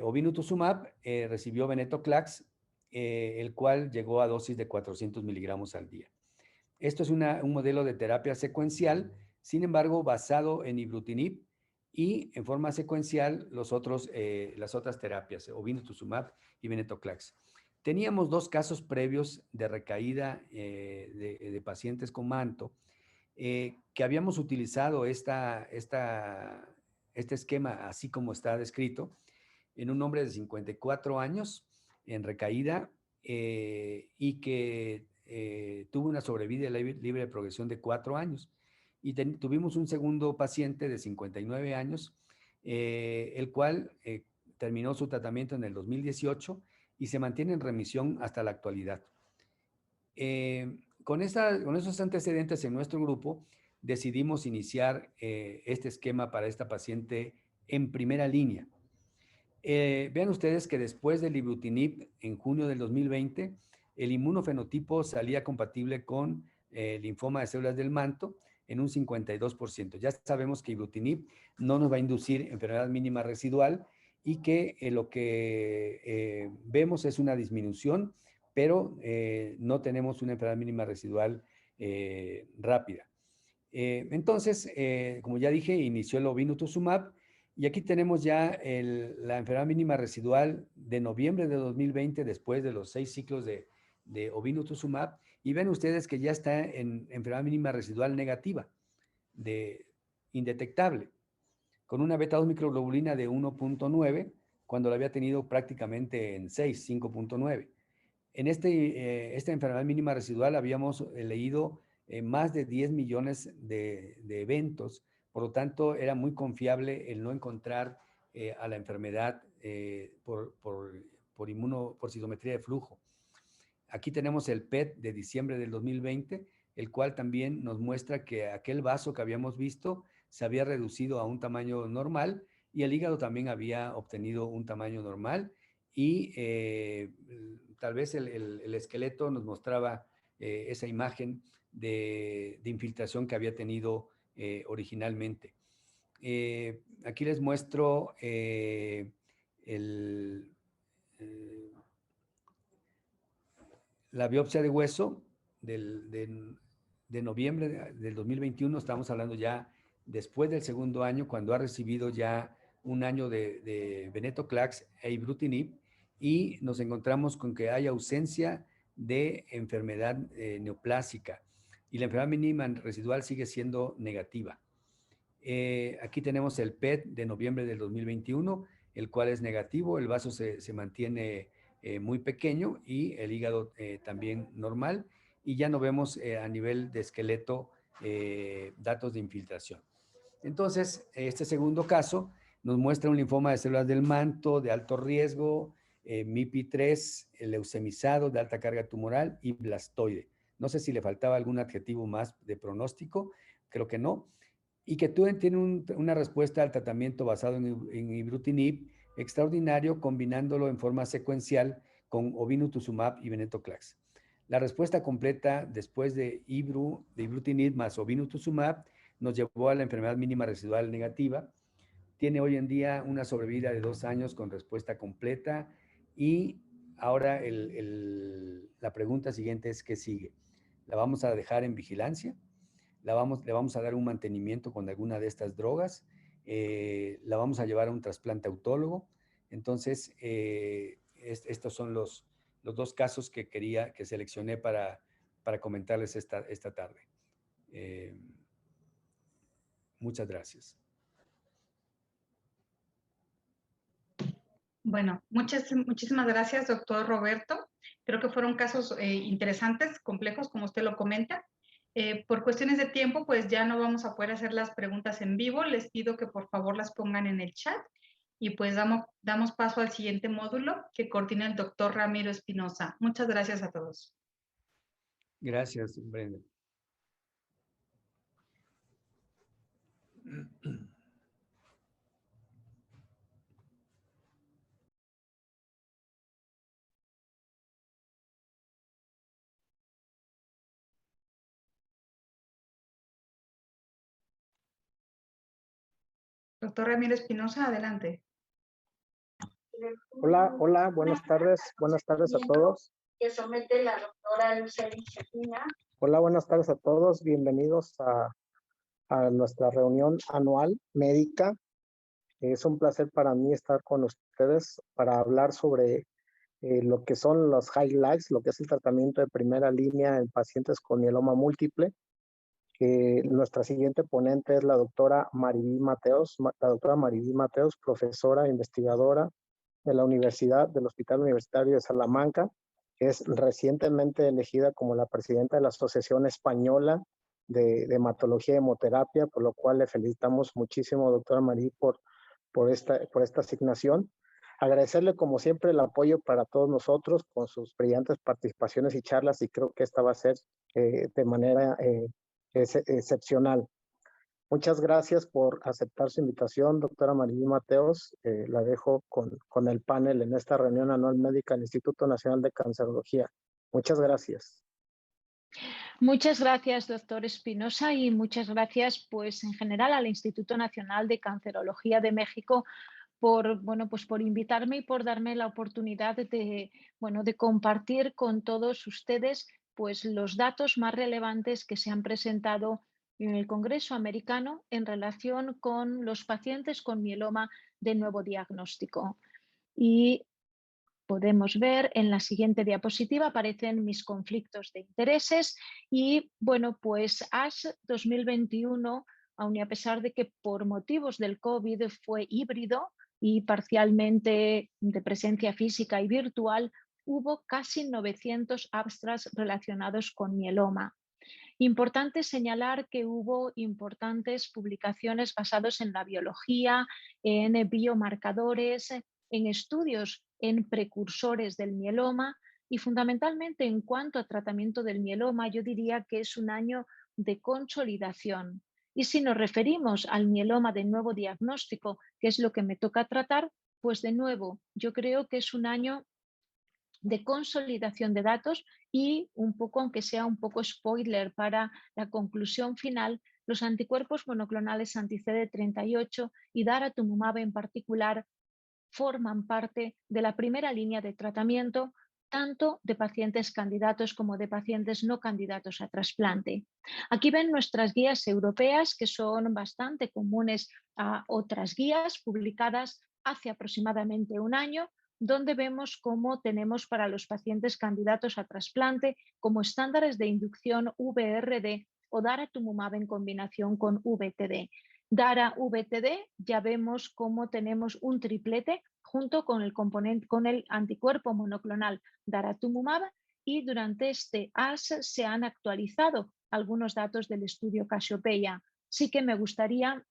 obinutuzumab recibió venetoclax, el cual llegó a dosis de 400 miligramos al día. Esto es un modelo de terapia secuencial, sin embargo, basado en ibrutinib y en forma secuencial las otras terapias, obinutuzumab y venetoclax. Teníamos 2 casos previos de recaída de pacientes con manto, que habíamos utilizado este esquema así como está descrito en un hombre de 54 años en recaída y que tuvo una sobrevida libre de progresión de 4 años. Y tuvimos un segundo paciente de 59 años, el cual terminó su tratamiento en el 2018 y se mantiene en remisión hasta la actualidad. Con esos antecedentes en nuestro grupo, decidimos iniciar este esquema para esta paciente en primera línea. Vean ustedes que después del ibrutinib, en junio del 2020, el inmunofenotipo salía compatible con linfoma de células del manto en un 52%. Ya sabemos que ibrutinib no nos va a inducir enfermedad mínima residual y que lo que vemos es una disminución, pero no tenemos una enfermedad mínima residual rápida. Entonces, como ya dije, inició el obinutuzumab y aquí tenemos ya la enfermedad mínima residual de noviembre de 2020, después de los 6 ciclos de obinutuzumab, y ven ustedes que ya está en enfermedad mínima residual negativa, indetectable. con una beta-2 microglobulina de 1.9, cuando la había tenido prácticamente en 6, 5.9. En esta enfermedad mínima residual habíamos leído más de 10 millones de eventos, por lo tanto era muy confiable el no encontrar a la enfermedad por citometría de flujo. Aquí tenemos el PET de diciembre del 2020, el cual también nos muestra que aquel vaso que habíamos visto se había reducido a un tamaño normal y el hígado también había obtenido un tamaño normal y tal vez el esqueleto nos mostraba esa imagen de infiltración que había tenido originalmente. Aquí les muestro la biopsia de hueso de noviembre del 2021, estamos hablando ya después del segundo año, cuando ha recibido ya un año de venetoclax e ibrutinib, y nos encontramos con que hay ausencia de enfermedad neoplásica y la enfermedad mínima residual sigue siendo negativa. Aquí tenemos el PET de noviembre del 2021, el cual es negativo, el vaso se mantiene muy pequeño y el hígado también normal, y ya no vemos a nivel de esqueleto datos de infiltración. Entonces, este segundo caso nos muestra un linfoma de células del manto de alto riesgo, MIPI3, leucemizado de alta carga tumoral y blastoide. No sé si le faltaba algún adjetivo más de pronóstico, creo que no. Y que tiene una respuesta al tratamiento basado en ibrutinib extraordinario, combinándolo en forma secuencial con ovinutuzumab y venetoclax. La respuesta completa después de ibrutinib más ovinutuzumab nos llevó a la enfermedad mínima residual negativa. Tiene hoy en día una sobrevida de 2 años con respuesta completa, y ahora la pregunta siguiente es: ¿qué sigue? ¿La vamos a dejar en vigilancia? Le vamos a dar un mantenimiento con alguna de estas drogas, la vamos a llevar a un trasplante autólogo. Entonces, estos son los 2 casos que seleccioné para comentarles esta tarde. Muchas gracias. Bueno, muchísimas gracias, doctor Roberto. Creo que fueron casos interesantes, complejos, como usted lo comenta. Por cuestiones de tiempo, pues ya no vamos a poder hacer las preguntas en vivo. Les pido que por favor las pongan en el chat y pues damos paso al siguiente módulo que coordina el doctor Ramiro Espinosa. Muchas gracias a todos. Gracias, Brenda. Doctor Ramiro Espinosa, adelante. Hola, buenas tardes a todos. Que somete la doctora Luceli Cetina. Hola, buenas tardes a todos, bienvenidos a nuestra reunión anual médica. Es un placer para mí estar con ustedes para hablar sobre lo que son los highlights, lo que es el tratamiento de primera línea en pacientes con mieloma múltiple. Nuestra siguiente ponente es la doctora Maribí Mateos, profesora e investigadora de la Universidad del Hospital Universitario de Salamanca. Es recientemente elegida como la presidenta de la Asociación Española de Hematología y Hemoterapia, por lo cual le felicitamos muchísimo, doctora Marí, por esta asignación. Agradecerle, como siempre, el apoyo para todos nosotros con sus brillantes participaciones y charlas, y creo que esta va a ser de manera excepcional. Muchas gracias por aceptar su invitación, doctora Maribí Mateos. La dejo con el panel en esta reunión anual médica del Instituto Nacional de Cancerología. Muchas gracias. Muchas gracias, doctor Espinosa, y muchas gracias, pues, en general al Instituto Nacional de Cancerología de México por invitarme y por darme la oportunidad de compartir con todos ustedes, pues, los datos más relevantes que se han presentado en el Congreso americano en relación con los pacientes con mieloma de nuevo diagnóstico. Y podemos ver en la siguiente diapositiva, aparecen mis conflictos de intereses y, bueno, pues ASH 2021 aun y a pesar de que por motivos del COVID fue híbrido y parcialmente de presencia física y virtual, hubo casi 900 abstracts relacionados con mieloma. Importante señalar que hubo importantes publicaciones basadas en la biología, en biomarcadores, en estudios en precursores del mieloma y fundamentalmente en cuanto a tratamiento del mieloma, yo diría que es un año de consolidación. Y si nos referimos al mieloma de nuevo diagnóstico, que es lo que me toca tratar, pues de nuevo, yo creo que es un año de consolidación de datos y un poco, aunque sea un poco spoiler para la conclusión final, los anticuerpos monoclonales anti-CD38 y daratumumab en particular forman parte de la primera línea de tratamiento tanto de pacientes candidatos como de pacientes no candidatos a trasplante. Aquí ven nuestras guías europeas que son bastante comunes a otras guías publicadas hace aproximadamente un año, donde vemos cómo tenemos para los pacientes candidatos a trasplante como estándares de inducción VRD o daratumumab en combinación con VTD. Dara-VTD ya vemos cómo tenemos un triplete junto con el componente, con el anticuerpo monoclonal daratumumab, y durante este AS se han actualizado algunos datos del estudio Casiopeia. Sí que me gustaría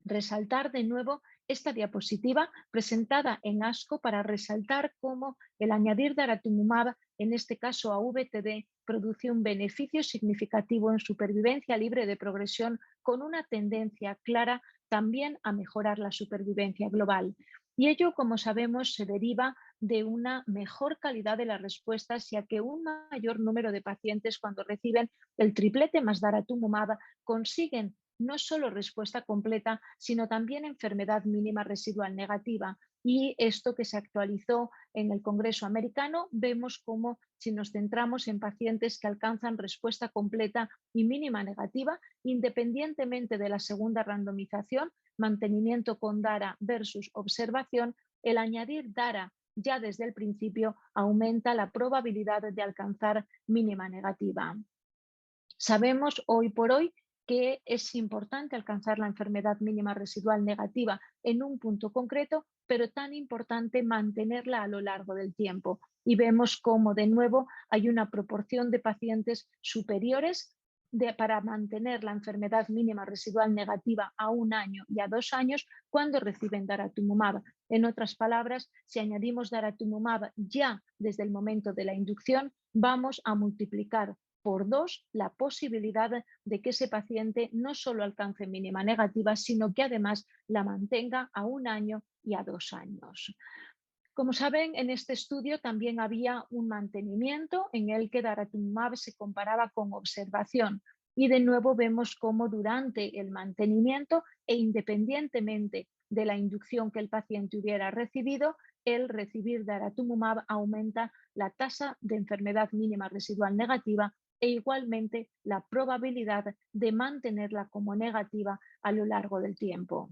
resaltar de nuevo esta diapositiva presentada en ASCO para resaltar cómo el añadir daratumumab, en este caso a VTD, produce un beneficio significativo en supervivencia libre de progresión con una tendencia clara también a mejorar la supervivencia global. Y ello, como sabemos, se deriva de una mejor calidad de las respuestas, ya que un mayor número de pacientes cuando reciben el triplete más daratumumab consiguen no solo respuesta completa, sino también enfermedad mínima residual negativa. Y esto que se actualizó en el Congreso americano, vemos cómo si nos centramos en pacientes que alcanzan respuesta completa y mínima negativa, independientemente de la segunda randomización, mantenimiento con DARA versus observación, el añadir DARA ya desde el principio aumenta la probabilidad de alcanzar mínima negativa. Sabemos hoy por hoy que es importante alcanzar la enfermedad mínima residual negativa en un punto concreto, pero tan importante mantenerla a lo largo del tiempo. Y vemos cómo de nuevo hay una proporción de pacientes superiores para mantener la enfermedad mínima residual negativa a 1 año y a 2 años cuando reciben daratumumab. En otras palabras, si añadimos daratumumab ya desde el momento de la inducción, vamos a multiplicar por 2 la posibilidad de que ese paciente no solo alcance mínima negativa, sino que además la mantenga a 1 año y a 2 años. Como saben, en este estudio también había un mantenimiento en el que daratumumab se comparaba con observación. Y de nuevo vemos cómo durante el mantenimiento e independientemente de la inducción que el paciente hubiera recibido, el recibir daratumumab aumenta la tasa de enfermedad mínima residual negativa e igualmente la probabilidad de mantenerla como negativa a lo largo del tiempo.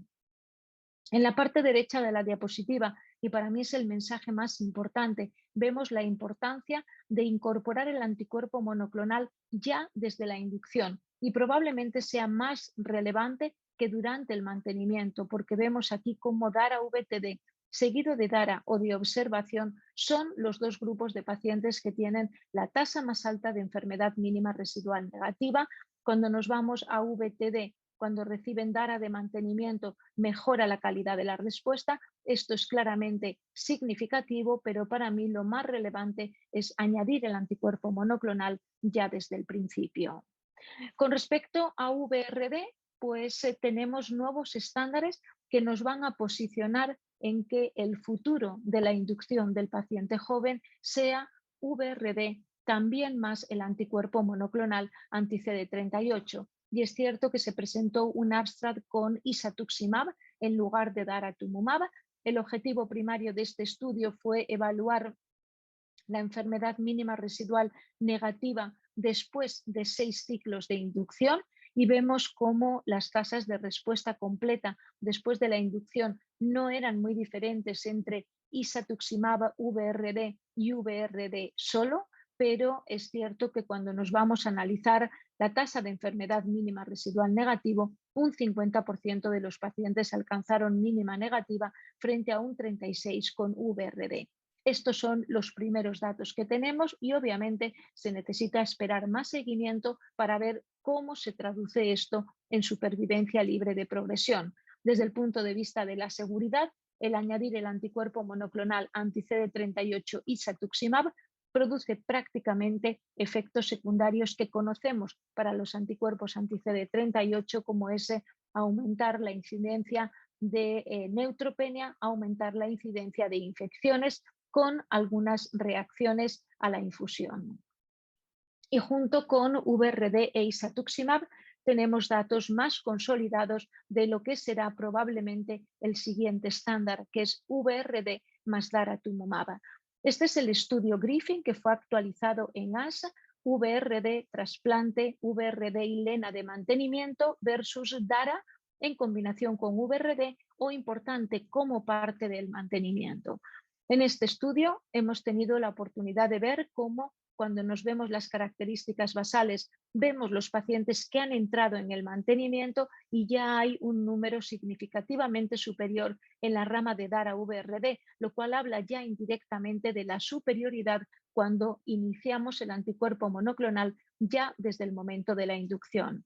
En la parte derecha de la diapositiva, y para mí es el mensaje más importante, vemos la importancia de incorporar el anticuerpo monoclonal ya desde la inducción y probablemente sea más relevante que durante el mantenimiento, porque vemos aquí cómo Dara-VTD seguido de DARA o de observación son los 2 grupos de pacientes que tienen la tasa más alta de enfermedad mínima residual negativa. Cuando nos vamos a VTD, cuando reciben DARA de mantenimiento, mejora la calidad de la respuesta. Esto es claramente significativo, pero para mí lo más relevante es añadir el anticuerpo monoclonal ya desde el principio. Con respecto a VRD, pues tenemos nuevos estándares que nos van a posicionar en que el futuro de la inducción del paciente joven sea VRD, también más el anticuerpo monoclonal anti-CD38. Y es cierto que se presentó un abstract con isatuximab en lugar de daratumumab. El objetivo primario de este estudio fue evaluar la enfermedad mínima residual negativa después de 6 ciclos de inducción y vemos cómo las tasas de respuesta completa después de la inducción no eran muy diferentes entre isatuximab VRD y VRD solo, pero es cierto que cuando nos vamos a analizar la tasa de enfermedad mínima residual negativo, un 50% de los pacientes alcanzaron mínima negativa frente a un 36% con VRD. Estos son los primeros datos que tenemos y obviamente se necesita esperar más seguimiento para ver cómo se traduce esto en supervivencia libre de progresión. Desde el punto de vista de la seguridad, el añadir el anticuerpo monoclonal anti-CD38 isatuximab produce prácticamente efectos secundarios que conocemos para los anticuerpos anti-CD38, como ese aumentar la incidencia de neutropenia, aumentar la incidencia de infecciones con algunas reacciones a la infusión. Y junto con VRD e isatuximab tenemos datos más consolidados de lo que será probablemente el siguiente estándar, que es VRD más daratumumab. Este es el estudio Griffin que fue actualizado en ASA, VRD trasplante, VRD y LENA de mantenimiento versus DARA en combinación con VRD o importante como parte del mantenimiento. En este estudio hemos tenido la oportunidad de ver cómo cuando nos vemos las características basales, vemos los pacientes que han entrado en el mantenimiento y ya hay un número significativamente superior en la rama de DARA-VRD, lo cual habla ya indirectamente de la superioridad cuando iniciamos el anticuerpo monoclonal ya desde el momento de la inducción.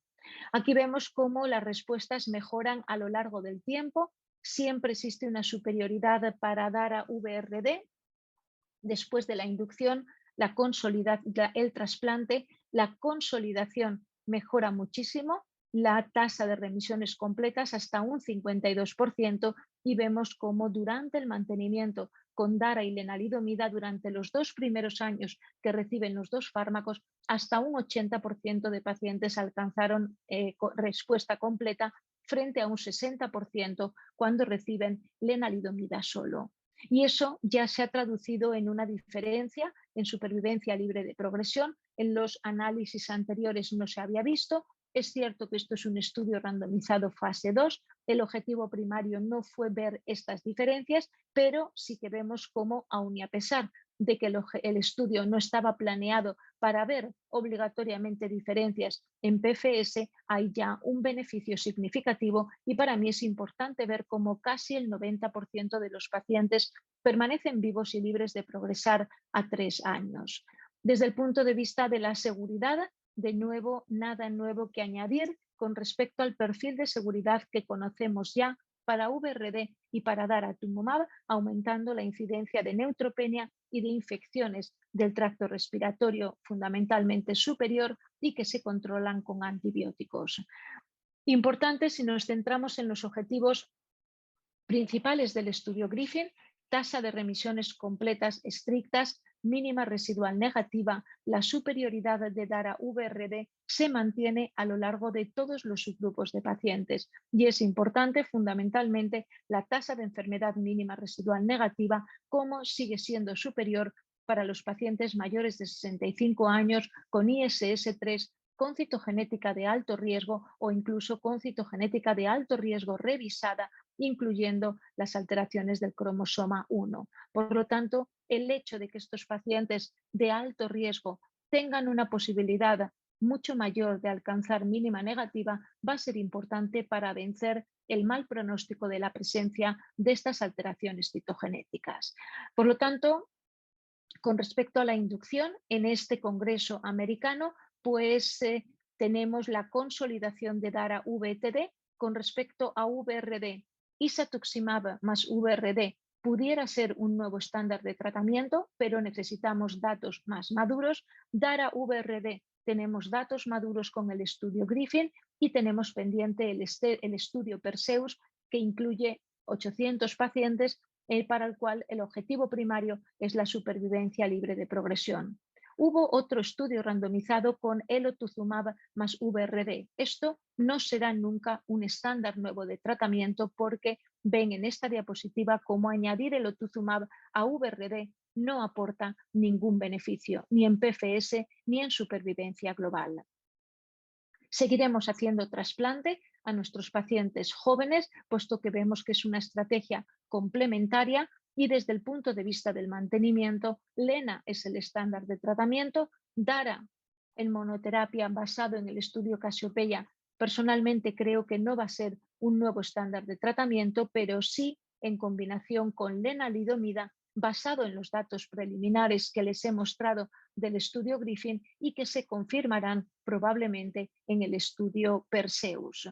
Aquí vemos cómo las respuestas mejoran a lo largo del tiempo. Siempre existe una superioridad para DARA-VRD. Después de la inducción, el trasplante, la consolidación mejora muchísimo, la tasa de remisiones completas hasta un 52% y vemos cómo durante el mantenimiento con DARA y lenalidomida durante los 2 primeros años que reciben los 2 fármacos, hasta un 80% de pacientes alcanzaron respuesta completa frente a un 60% cuando reciben lenalidomida solo. Y eso ya se ha traducido en una diferencia en supervivencia libre de progresión. En los análisis anteriores no se había visto. Es cierto que esto es un estudio randomizado fase 2. El objetivo primario no fue ver estas diferencias, pero sí que vemos cómo, aun y a pesar de que el estudio no estaba planeado para ver obligatoriamente diferencias en PFS, hay ya un beneficio significativo y para mí es importante ver cómo casi el 90% de los pacientes permanecen vivos y libres de progresar a 3 años. Desde el punto de vista de la seguridad, de nuevo, nada nuevo que añadir con respecto al perfil de seguridad que conocemos ya para VRD y para daratumumab, aumentando la incidencia de neutropenia y de infecciones del tracto respiratorio fundamentalmente superior y que se controlan con antibióticos. Importante si nos centramos en los objetivos principales del estudio Griffin: tasa de remisiones completas estrictas, mínima residual negativa, la superioridad de DARA-VRD se mantiene a lo largo de todos los subgrupos de pacientes y es importante fundamentalmente la tasa de enfermedad mínima residual negativa, como sigue siendo superior para los pacientes mayores de 65 años con ISS3, con citogenética de alto riesgo o incluso con citogenética de alto riesgo revisada, incluyendo las alteraciones del cromosoma 1. Por lo tanto, el hecho de que estos pacientes de alto riesgo tengan una posibilidad mucho mayor de alcanzar mínima negativa va a ser importante para vencer el mal pronóstico de la presencia de estas alteraciones citogenéticas. Por lo tanto, con respecto a la inducción, en este congreso americano, pues tenemos la consolidación de DARA-VTD con respecto a VRD. Isatuximab más VRD pudiera ser un nuevo estándar de tratamiento, pero necesitamos datos más maduros. DARA-VRD tenemos datos maduros con el estudio Griffin y tenemos pendiente el estudio Perseus, que incluye 800 pacientes para el cual el objetivo primario es la supervivencia libre de progresión. Hubo otro estudio randomizado con elotuzumab más VRD. Esto no será nunca un estándar nuevo de tratamiento porque ven en esta diapositiva cómo añadir elotuzumab a VRD no aporta ningún beneficio, ni en PFS ni en supervivencia global. Seguiremos haciendo trasplante a nuestros pacientes jóvenes, puesto que vemos que es una estrategia complementaria y desde el punto de vista del mantenimiento, LENA es el estándar de tratamiento, DARA en monoterapia basado en el estudio Casiopeia Personalmente creo que no va a ser un nuevo estándar de tratamiento, pero sí en combinación con lenalidomida, basado en los datos preliminares que les he mostrado del estudio Griffin y que se confirmarán probablemente en el estudio Perseus.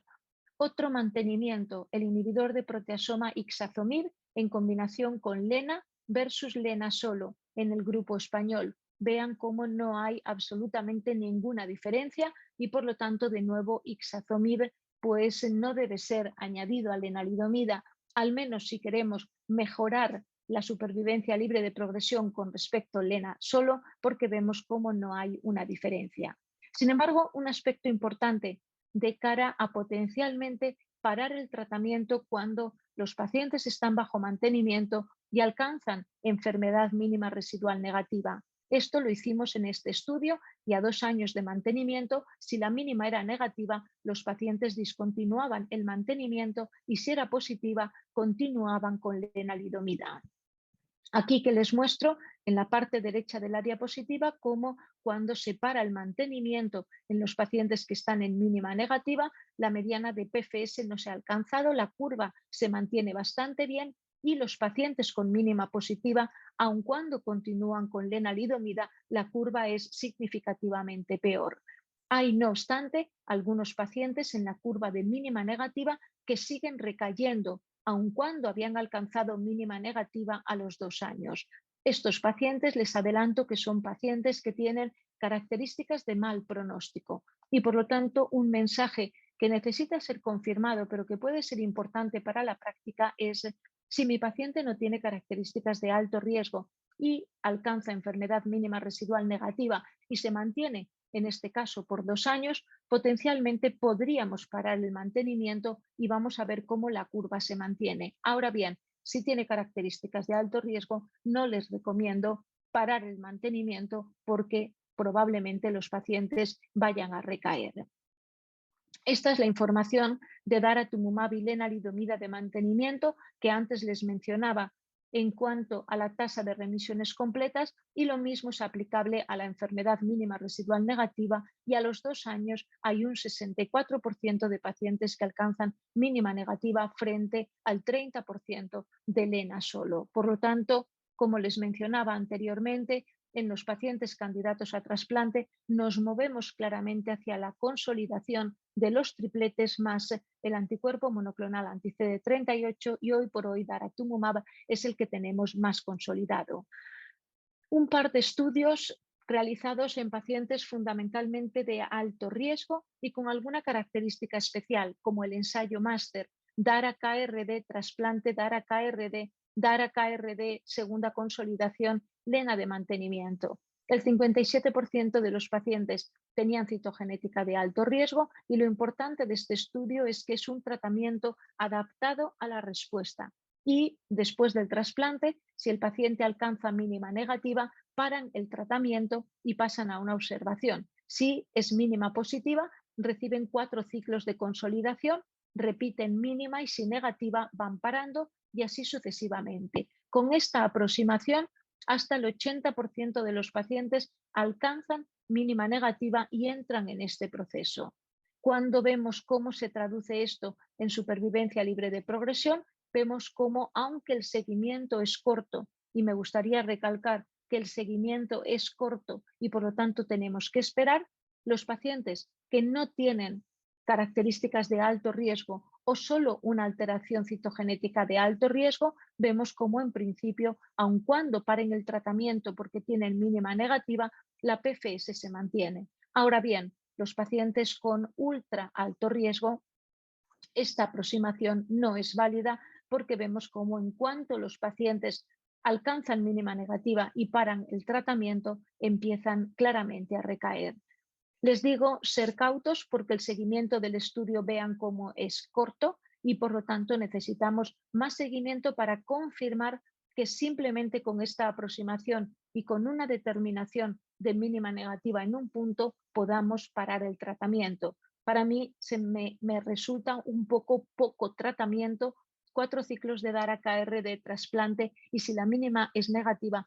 Otro mantenimiento, el inhibidor de proteasoma ixazomib en combinación con lena versus lena solo en el grupo español. Vean cómo no hay absolutamente ninguna diferencia y por lo tanto de nuevo ixazomib pues no debe ser añadido a lenalidomida, al menos si queremos mejorar la supervivencia libre de progresión con respecto a lena solo, porque vemos cómo no hay una diferencia. Sin embargo, un aspecto importante de cara a potencialmente parar el tratamiento cuando los pacientes están bajo mantenimiento y alcanzan enfermedad mínima residual negativa. Esto lo hicimos en este estudio y a 2 años de mantenimiento, si la mínima era negativa, los pacientes discontinuaban el mantenimiento y si era positiva, continuaban con lenalidomida. Aquí que les muestro en la parte derecha de la diapositiva cómo cuando se para el mantenimiento en los pacientes que están en mínima negativa, la mediana de PFS no se ha alcanzado, la curva se mantiene bastante bien y los pacientes con mínima positiva, aun cuando continúan con lenalidomida, la curva es significativamente peor. Hay, no obstante, algunos pacientes en la curva de mínima negativa que siguen recayendo aun cuando habían alcanzado mínima negativa a los 2 años. Estos pacientes les adelanto que son pacientes que tienen características de mal pronóstico y por lo tanto un mensaje que necesita ser confirmado pero que puede ser importante para la práctica es: si mi paciente no tiene características de alto riesgo y alcanza enfermedad mínima residual negativa y se mantiene en este caso por 2 años, potencialmente podríamos parar el mantenimiento y vamos a ver cómo la curva se mantiene. Ahora bien, si tiene características de alto riesgo, no les recomiendo parar el mantenimiento porque probablemente los pacientes vayan a recaer. Esta es la información de daratumumab y lenalidomida de mantenimiento que antes les mencionaba en cuanto a la tasa de remisiones completas, y lo mismo es aplicable a la enfermedad mínima residual negativa, y a los 2 años hay un 64% de pacientes que alcanzan mínima negativa frente al 30% de lena solo. Por lo tanto, como les mencionaba anteriormente, en los pacientes candidatos a trasplante nos movemos claramente hacia la consolidación de los tripletes más el anticuerpo monoclonal anti-CD38 y hoy por hoy daratumumab es el que tenemos más consolidado. Un par de estudios realizados en pacientes fundamentalmente de alto riesgo y con alguna característica especial, como el ensayo máster DARA-KRD trasplante, DARA-KRD, DARA-KRD segunda consolidación, lena de mantenimiento. El 57% de los pacientes tenían citogenética de alto riesgo y lo importante de este estudio es que es un tratamiento adaptado a la respuesta. Y después del trasplante, si el paciente alcanza mínima negativa, paran el tratamiento y pasan a una observación. Si es mínima positiva, reciben 4 ciclos de consolidación, repiten mínima y si negativa van parando y así sucesivamente. Con esta aproximación, hasta el 80% de los pacientes alcanzan mínima negativa y entran en este proceso. Cuando vemos cómo se traduce esto en supervivencia libre de progresión, vemos cómo, aunque el seguimiento es corto, y me gustaría recalcar que el seguimiento es corto y por lo tanto tenemos que esperar, los pacientes que no tienen características de alto riesgo o solo una alteración citogenética de alto riesgo, vemos cómo en principio, aun cuando paren el tratamiento porque tienen mínima negativa, la PFS se mantiene. Ahora bien, los pacientes con ultra alto riesgo, esta aproximación no es válida porque vemos cómo en cuanto los pacientes alcanzan mínima negativa y paran el tratamiento, empiezan claramente a recaer. Les digo ser cautos porque el seguimiento del estudio vean cómo es corto y por lo tanto necesitamos más seguimiento para confirmar que simplemente con esta aproximación y con una determinación de mínima negativa en un punto podamos parar el tratamiento. Para mí me resulta un poco tratamiento, 4 ciclos de DARA-KRD trasplante y si la mínima es negativa,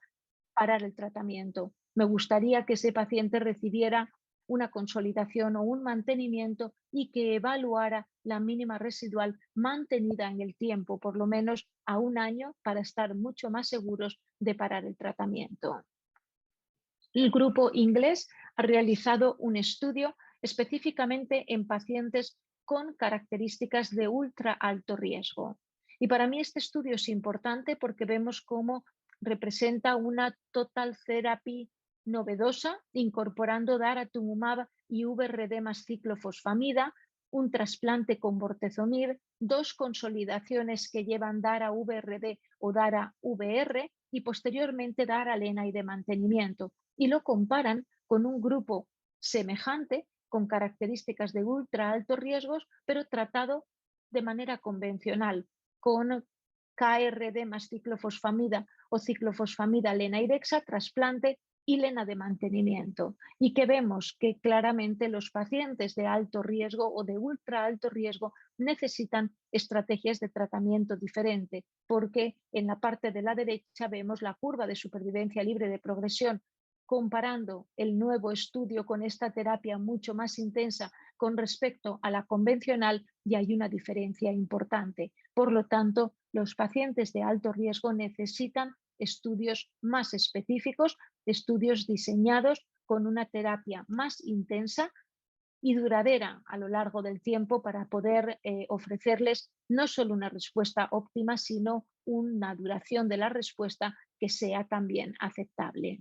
parar el tratamiento. Me gustaría que ese paciente recibiera una consolidación o un mantenimiento y que evaluara la mínima residual mantenida en el tiempo, por lo menos a 1 año, para estar mucho más seguros de parar el tratamiento. El grupo inglés ha realizado un estudio específicamente en pacientes con características de ultra alto riesgo. Y para mí este estudio es importante porque vemos cómo representa una total therapy novedosa, incorporando daratumumab y VRD más ciclofosfamida, un trasplante con bortezomib, 2 consolidaciones que llevan dara-VRD o dara-VR y posteriormente dara-lena y de mantenimiento. Y lo comparan con un grupo semejante, con características de ultra altos riesgos, pero tratado de manera convencional, con KRD más ciclofosfamida o ciclofosfamida lena y dexa, trasplante y lena de mantenimiento. Y que vemos que claramente los pacientes de alto riesgo o de ultra alto riesgo necesitan estrategias de tratamiento diferente, porque en la parte de la derecha vemos la curva de supervivencia libre de progresión, comparando el nuevo estudio con esta terapia mucho más intensa con respecto a la convencional, y hay una diferencia importante. Por lo tanto, los pacientes de alto riesgo necesitan estudios más específicos, estudios diseñados con una terapia más intensa y duradera a lo largo del tiempo para poder ofrecerles no solo una respuesta óptima, sino una duración de la respuesta que sea también aceptable.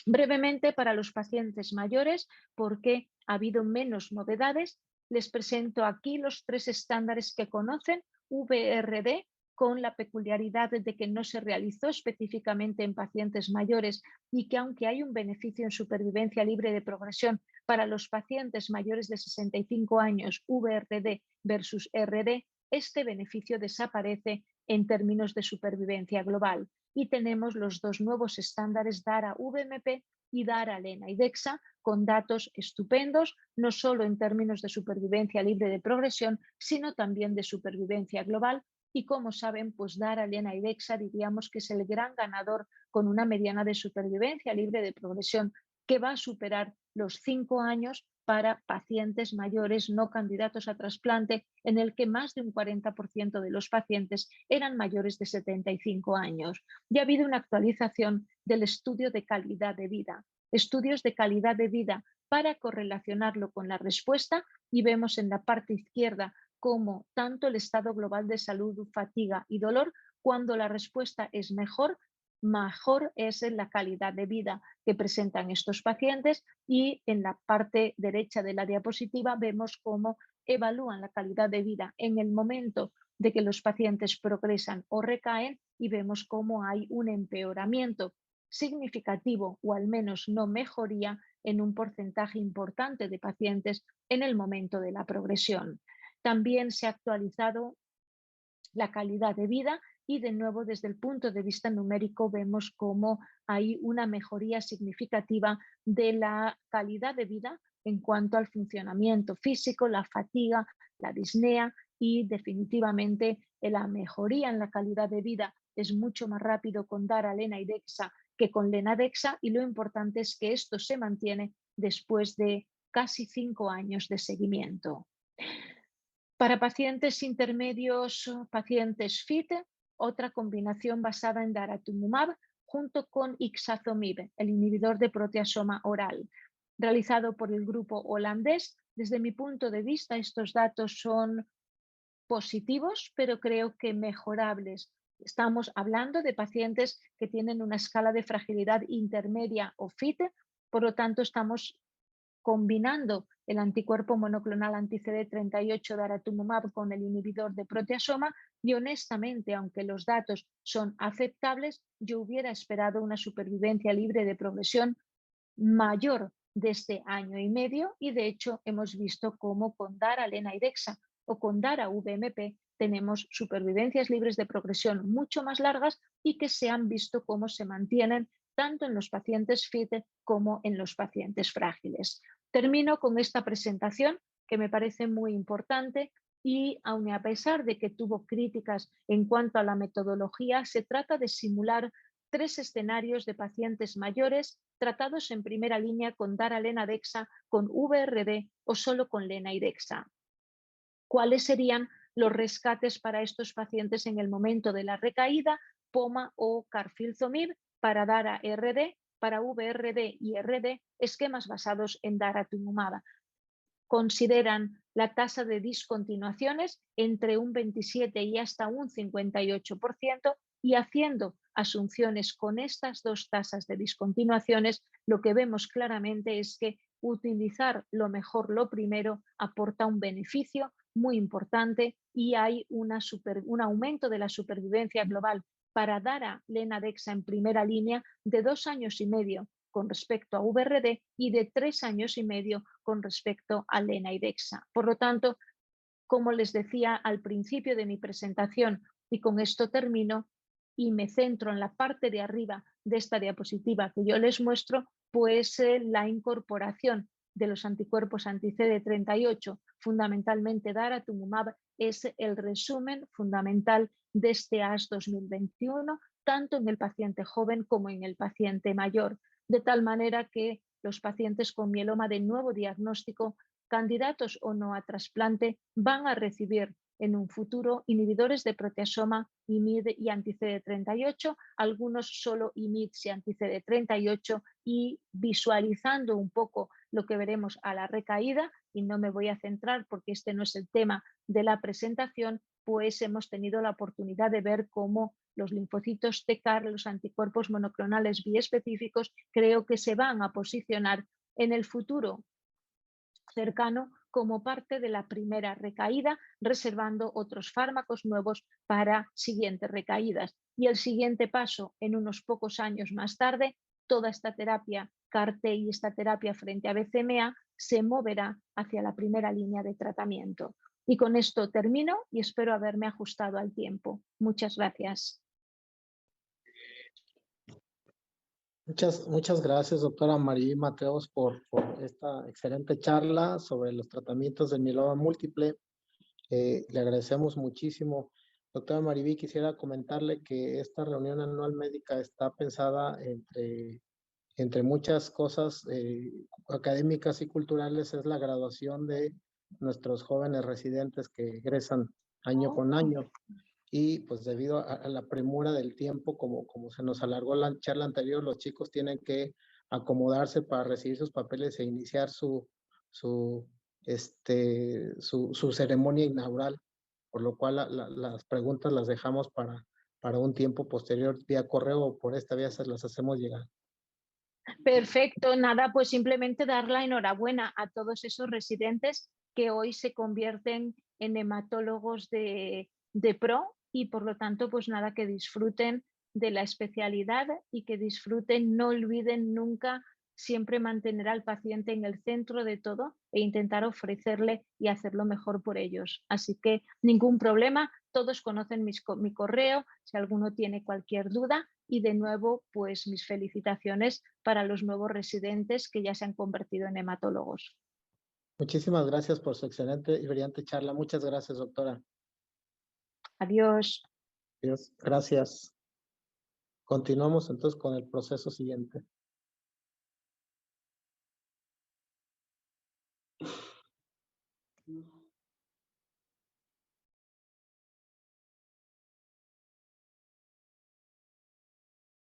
Brevemente, para los pacientes mayores, porque ha habido menos novedades, les presento aquí los 3 estándares que conocen: VRD, con la peculiaridad de que no se realizó específicamente en pacientes mayores y que aunque hay un beneficio en supervivencia libre de progresión para los pacientes mayores de 65 años, VRD versus RD, este beneficio desaparece en términos de supervivencia global. Y tenemos los 2 nuevos estándares dara-VMP y dara-lena y dexa, con datos estupendos, no solo en términos de supervivencia libre de progresión, sino también de supervivencia global. Y como saben, pues dara-lena y dexa diríamos que es el gran ganador, con una mediana de supervivencia libre de progresión que va a superar los 5 años para pacientes mayores no candidatos a trasplante, en el que más de un 40% de los pacientes eran mayores de 75 años. Ya ha habido una actualización del estudio de calidad de vida, estudios de calidad de vida para correlacionarlo con la respuesta, y vemos en la parte izquierda cómo tanto el estado global de salud, fatiga y dolor, cuando la respuesta es mejor es en la calidad de vida que presentan estos pacientes, y en la parte derecha de la diapositiva vemos cómo evalúan la calidad de vida en el momento de que los pacientes progresan o recaen, y vemos cómo hay un empeoramiento significativo o al menos no mejoría en un porcentaje importante de pacientes en el momento de la progresión. También se ha actualizado la calidad de vida y de nuevo desde el punto de vista numérico vemos cómo hay una mejoría significativa de la calidad de vida en cuanto al funcionamiento físico, la fatiga, la disnea, y definitivamente la mejoría en la calidad de vida es mucho más rápido con dara-lena y dexa que con lena-dexa, y lo importante es que esto se mantiene después de casi 5 años de seguimiento. Para pacientes intermedios, pacientes FIT, otra combinación basada en daratumumab junto con ixazomib, el inhibidor de proteasoma oral, realizado por el grupo holandés. Desde mi punto de vista, estos datos son positivos, pero creo que mejorables. Estamos hablando de pacientes que tienen una escala de fragilidad intermedia o FIT, por lo tanto estamos combinando el anticuerpo monoclonal anti-CD38 daratumumab con el inhibidor de proteasoma, y honestamente, aunque los datos son aceptables, yo hubiera esperado una supervivencia libre de progresión mayor de este 1 año y medio, y de hecho hemos visto cómo con dara-lena y dexa o con dara-VMP tenemos supervivencias libres de progresión mucho más largas y que se han visto cómo se mantienen tanto en los pacientes FIT como en los pacientes frágiles. Termino con esta presentación que me parece muy importante, y aun a pesar de que tuvo críticas en cuanto a la metodología, se trata de simular 3 escenarios de pacientes mayores tratados en primera línea con Dara-Lena-Dexa, con VRD o solo con Lena y Dexa. ¿Cuáles serían los rescates para estos pacientes en el momento de la recaída? POMA o carfilzomib para Dara-RD, para VRD y RD, esquemas basados en daratumumab. Consideran la tasa de discontinuaciones entre un 27 y hasta un 58%, y haciendo asunciones con estas dos tasas de discontinuaciones, lo que vemos claramente es que utilizar lo mejor lo primero aporta un beneficio muy importante y hay un aumento de la supervivencia global para Dara-Lena-Dexa en primera línea de 2 años y medio con respecto a VRD y de 3 años y medio con respecto a Lena y Dexa. Por lo tanto, como les decía al principio de mi presentación, y con esto termino y me centro en la parte de arriba de esta diapositiva que yo les muestro, pues la incorporación de los anticuerpos anti-CD38, fundamentalmente daratumumab, es el resumen fundamental de este ASH 2021, tanto en el paciente joven como en el paciente mayor, de tal manera que los pacientes con mieloma de nuevo diagnóstico, candidatos o no a trasplante, van a recibir en un futuro inhibidores de proteasoma, IMiD y anti-CD38, algunos solo IMiDs y anti-CD38, y visualizando un poco lo que veremos a la recaída, y no me voy a centrar porque este no es el tema de la presentación, pues hemos tenido la oportunidad de ver cómo los linfocitos TCAR, los anticuerpos monoclonales biespecíficos, creo que se van a posicionar en el futuro cercano como parte de la primera recaída, reservando otros fármacos nuevos para siguientes recaídas. Y el siguiente paso, en unos pocos años más tarde, toda esta terapia CAR-T y esta terapia frente a BCMA se moverá hacia la primera línea de tratamiento. Y con esto termino y espero haberme ajustado al tiempo. Muchas gracias. Muchas gracias, doctora María Mateos, por esta excelente charla sobre los tratamientos del mieloma múltiple. Le agradecemos muchísimo. Doctora Mariví, quisiera comentarle que esta reunión anual médica está pensada entre muchas cosas académicas y culturales. Es la graduación de nuestros jóvenes residentes que egresan año con año. Y pues debido a la premura del tiempo, como se nos alargó la charla anterior, los chicos tienen que acomodarse para recibir sus papeles e iniciar su ceremonia inaugural, por lo cual las preguntas las dejamos para un tiempo posterior vía correo, o por esta vía se las hacemos llegar. Perfecto, nada, pues simplemente dar la enhorabuena a todos esos residentes que hoy se convierten en hematólogos de pro, y por lo tanto pues nada, que disfruten de la especialidad y que disfruten, no olviden nunca siempre mantener al paciente en el centro de todo e intentar ofrecerle y hacerlo mejor por ellos. Así que ningún problema, todos conocen mi correo si alguno tiene cualquier duda, y de nuevo pues mis felicitaciones para los nuevos residentes que ya se han convertido en hematólogos. Muchísimas gracias por su excelente y brillante charla. Muchas gracias, doctora. Adiós. Adiós. Gracias. Continuamos entonces con el proceso siguiente.